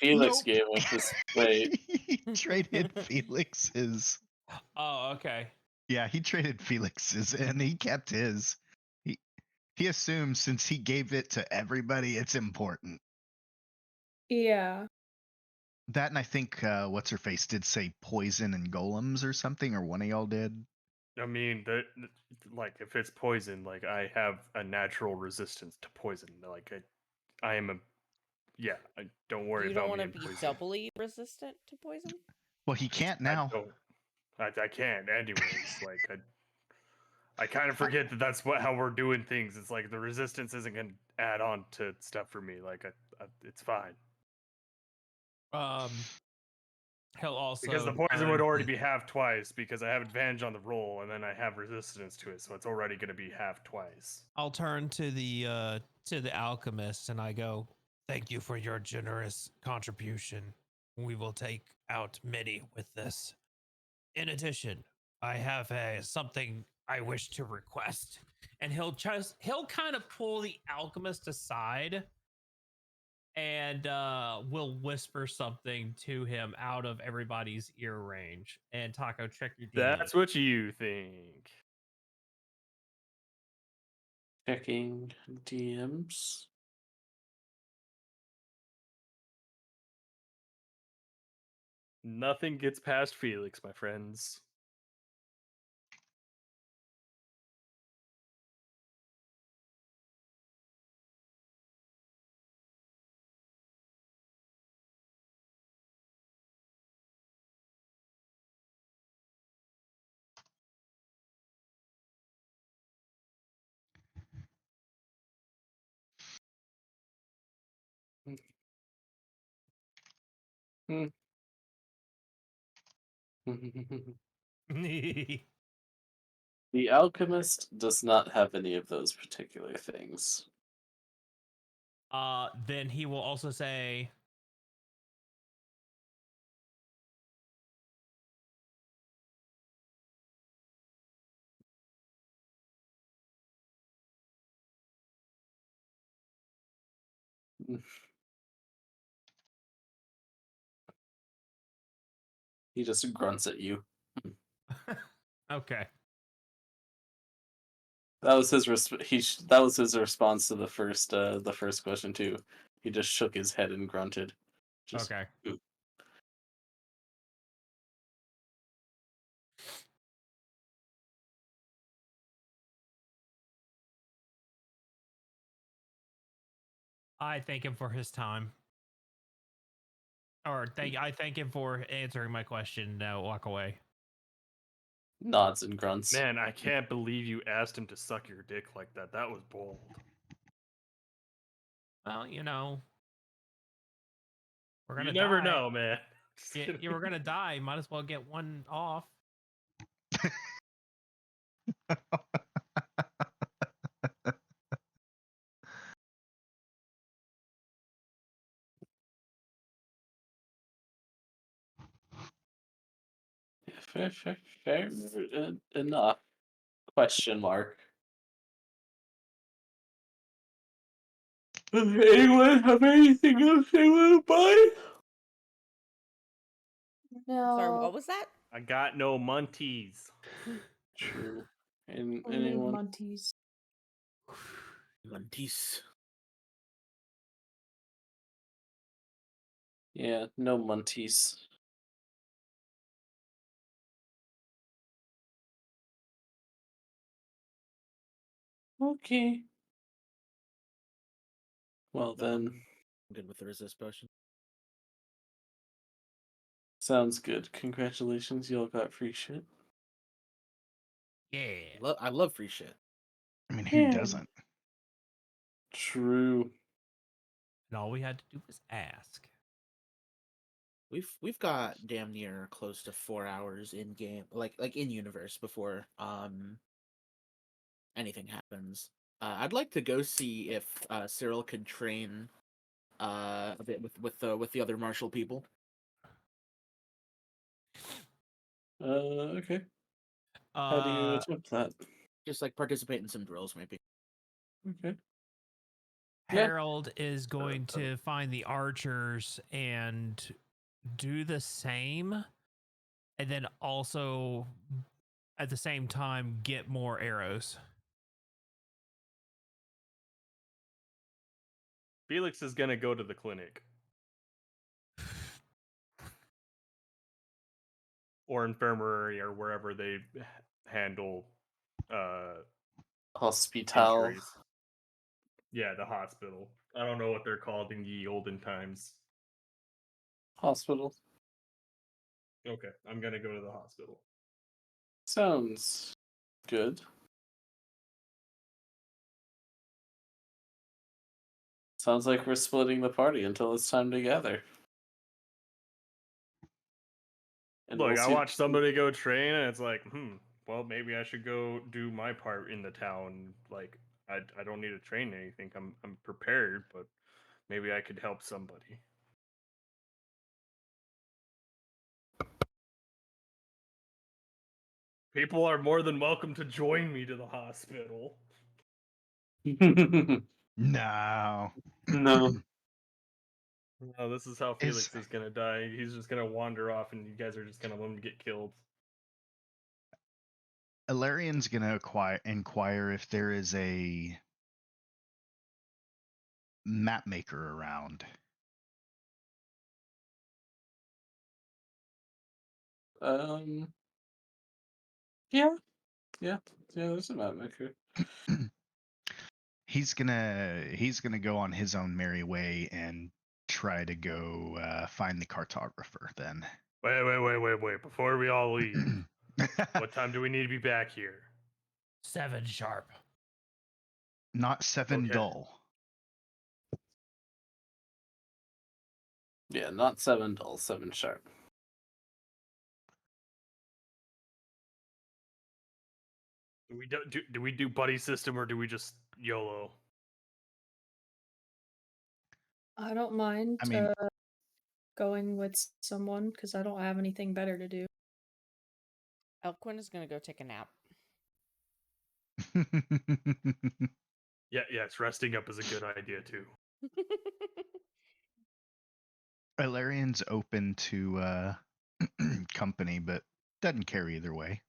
Felix Nope. gave him this. Wait, He traded Felix's. Oh, okay. Yeah, he traded Felix's, and he kept his. He assumes since he gave it to everybody, it's important. Yeah. That, and I think what's her face did say poison and golems or something, or one of y'all did. I mean, like, if it's poison, like, I have a natural resistance to poison. Like, I am a, yeah. Don't worry You don't about want me to and be poison. doubly resistant to poison? Well, he can't now. I can't, anyways. Like, I kind of forget that that's how we're doing things. It's like the resistance isn't going to add on to stuff for me. Like, it's fine. He'll also Because the poison would turn already to- be half twice because I have advantage on the roll and then I have resistance to it, so it's already going to be half twice. I'll turn to the alchemist and I go, "Thank you for your generous contribution. We will take out many with this. In addition, I have something I wish to request." And he'll kind of pull the alchemist aside and will whisper something to him out of everybody's ear range. And Taco, check your D. That's what you think. Checking DMs. Nothing gets past Felix, my friends. The alchemist does not have any of those particular things. Then he will also say, He just grunts at you. "Okay." That was his that was his response to the first question too. He just shook his head and grunted. Just, Okay. "Ooh." I thank him for his time. Or I thank him for answering my question. Now walk away. Nods and grunts. Man, I can't believe you asked him to suck your dick like that. That was bold. Well, we're gonna You never die. know, man. You were gonna die. Might as well get one off. Fair enough. Question mark. Does anyone have anything else they want to buy? Sorry, No, what was that? I got no munties. True. And we need anyone? Munties. Munties. Yeah, no munties. Okay. Well No, then, I'm good with the resist potion. sounds good. Congratulations, y'all got free shit. Yeah. I love free shit. I mean, who doesn't? True. And all we had to do was ask. We've got damn near close to 4 hours in game, like in universe before anything happens. I'd like to go see if Cyril could train a bit with the other martial people. Okay. How do you attempt that? Just like participate in some drills, maybe. Okay. Harold is going to find the archers and do the same, and then also at the same time get more arrows. Felix is gonna go to the clinic. Or infirmary or wherever they handle Hospital. injuries. Yeah, the hospital. I don't know what they're called in the olden times. Hospital. Okay, I'm gonna go to the hospital. Sounds good. Sounds like we're splitting the party until it's time to gather. And Look, we'll I see. watched somebody go train, and it's like, well, maybe I should go do my part in the town. Like, I don't need to train anything. I'm prepared, but maybe I could help somebody. People are more than welcome to join me to the hospital. No. No. No, this is how Felix is gonna die. He's just gonna wander off, and you guys are just gonna let him get killed. Ilarian's gonna inquire if there is a map maker around. Yeah. There's a map maker. He's gonna go on his own merry way and try to go find the cartographer. Then. Wait! Before we all leave, what time do we need to be back here? 7 sharp. Not 7 Okay. dull. Yeah, not 7 dull, 7 sharp. Do we do buddy system or do we just YOLO? I don't mind I mean, going with someone because I don't have anything better to do. Elquin is gonna go take a nap. Yes, resting up is a good idea too. Ilarian's open to company, but doesn't care either way.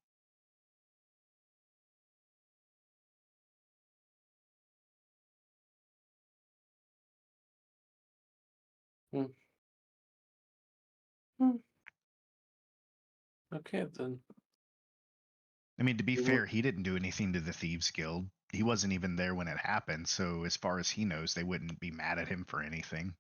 Okay, then. I mean, to be fair, he didn't do anything to the Thieves Guild. He wasn't even there when it happened, so as far as he knows, they wouldn't be mad at him for anything.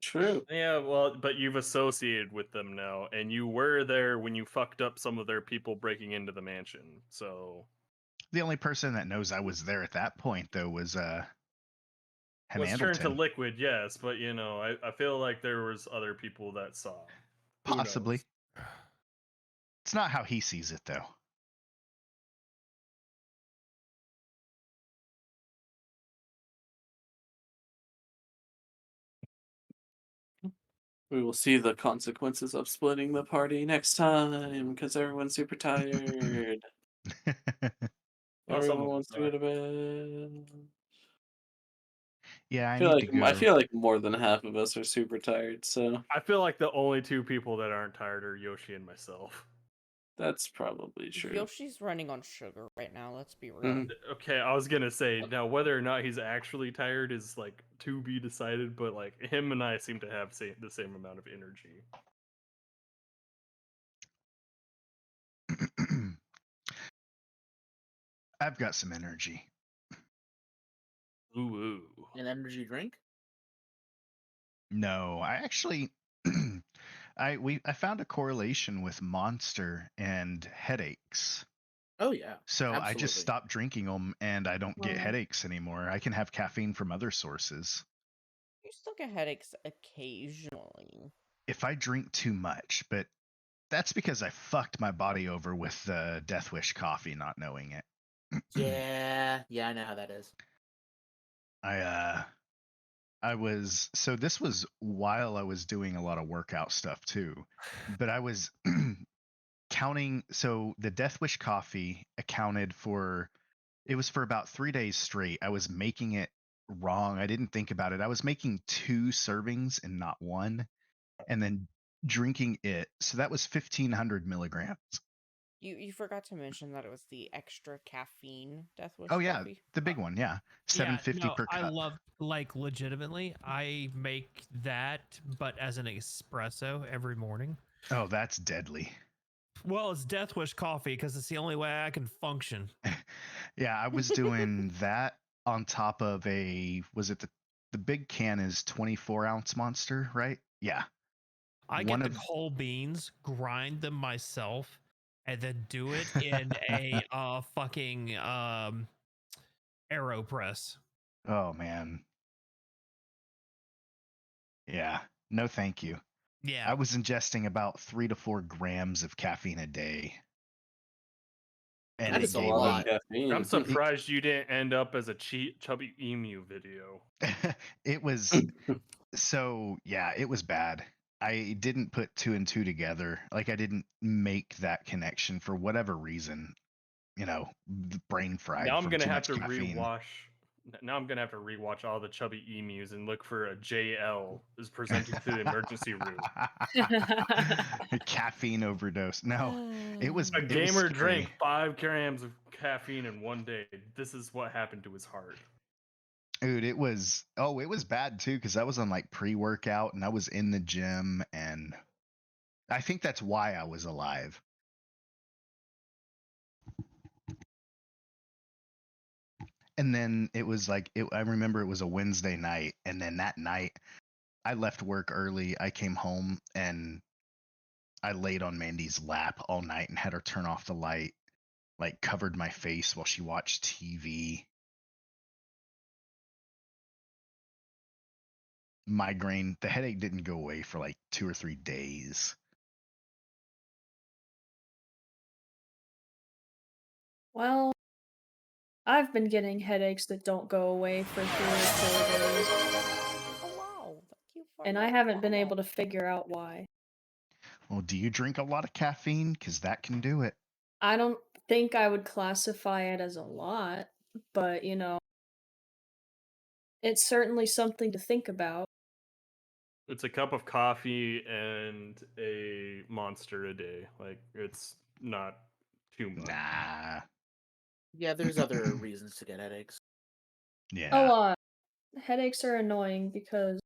True. Yeah, well, but you've associated with them now, and you were there when you fucked up some of their people breaking into the mansion. So The only person that knows I was there at that point, though, was was turned to Hamandleton. liquid, yes, but I feel like there was other people that saw. Who Possibly. knows? It's not how he sees it, though. We will see the consequences of splitting the party next time because everyone's super tired. Well, some Everyone of wants us to go are. to bed. Yeah, I need to go. feel like more than half of us are super tired, so I feel like the only two people that aren't tired are Yoshi and myself. that's probably true. Yoshi's running on sugar right now, let's be real. Mhm. Okay, I was gonna say now whether or not he's actually tired is like to be decided, but like him and I seem to have the same amount of energy. I've got some energy. Ooh. An energy drink? No, I actually I found a correlation with Monster and headaches. Oh yeah. So I just absolutely. stopped drinking them and I don't get Wow. headaches anymore. I can have caffeine from other sources. You still get headaches occasionally. If I drink too much, but that's because I fucked my body over with the Death Wish coffee, not knowing it. Yeah, I know how that is. This was while I was doing a lot of workout stuff too, but I was counting. So the Death Wish coffee accounted for, it was for about 3 days straight. I was making it wrong. I didn't think about it. I was making 2 servings and not 1, and then drinking it. So that was 1,500 milligrams. You forgot to mention that it was the extra caffeine Death Wish Oh yeah, coffee. the big one. Yeah, 750 per I cup. love, like, legitimately, I make that, but as an espresso every morning. Oh, that's deadly. Well, it's Death Wish coffee because it's the only way I can function. Yeah, I was doing that on top of was it the big can is 24-ounce Monster, right? Yeah. I One get the of whole beans, grind them myself, and then do it in a fucking AeroPress. Oh man. Yeah. No, thank you. Yeah. I was ingesting about 3 to 4 grams of caffeine a day. And That's it a gave lot me of caffeine. I'm surprised you didn't end up as a chubby emu video. it was so yeah, it was bad. I didn't put 2 and 2 together. Like I didn't make that connection for whatever reason. The brain fried Now I'm from gonna too have much to caffeine. rewatch. Now I'm gonna have to rewatch all the chubby emus and look for a JL is presenting to the emergency room. A caffeine overdose. No, it was A it was gamer scary. drank 5 grams of caffeine in one day. This is what happened to his heart. Dude, it was bad too because I was on like pre-workout and I was in the gym and I think that's why I was alive. And then it was like I remember it was a Wednesday night, and then that night I left work early. I came home and I laid on Mandy's lap all night and had her turn off the light, like covered my face while she watched TV. Migraine, the headache didn't go away for like 2 or 3 days. Well, I've been getting headaches that don't go away for 3 or 4 days, Oh wow! Thank you for and the I haven't been follow. able to figure out why. Well, do you drink a lot of caffeine? Because that can do it. I don't think I would classify it as a lot, but it's certainly something to think about. It's a cup of coffee and a monster a day. Like it's not too much. Nah. Yeah, there's other reasons to get headaches. A Yeah. lot. Headaches are annoying because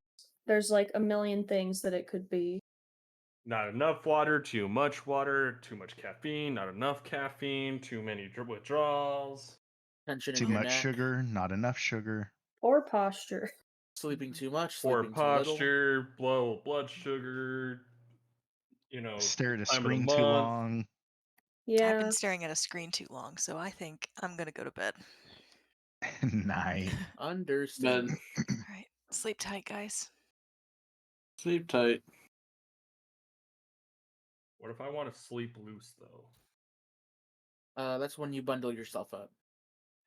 there's like a million things that it could be. Not enough too much caffeine, not enough caffeine, too many withdrawals. Tension in Too your much neck, sugar, not enough sugar. Poor posture. sleeping too much, Poor sleeping too little. posture, low blood sugar, Stare at a time of the screen too month. long. I've Yeah. been staring at a screen too long, so I think I'm gonna go to bed. Night. Understood. But All right. Sleep tight, guys. sleep tight. What if I want to sleep loose though? That's when you bundle yourself up.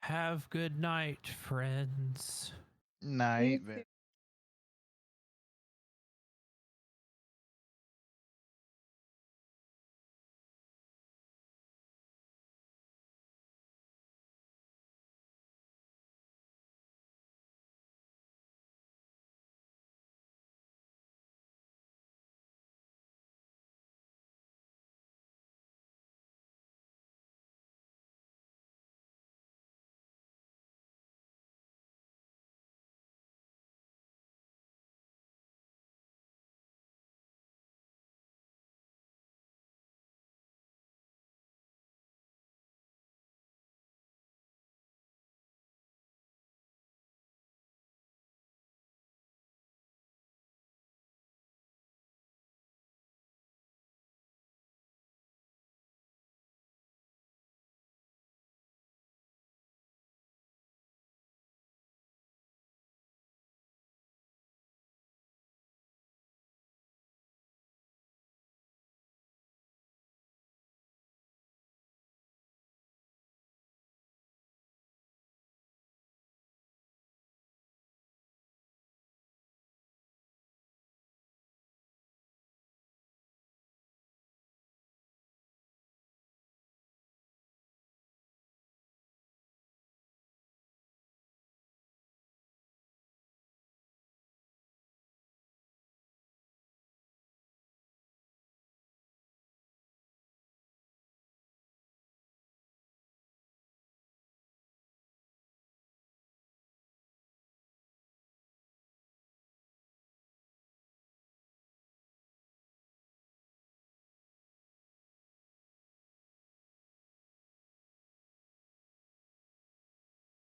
Have good night, friends. Night.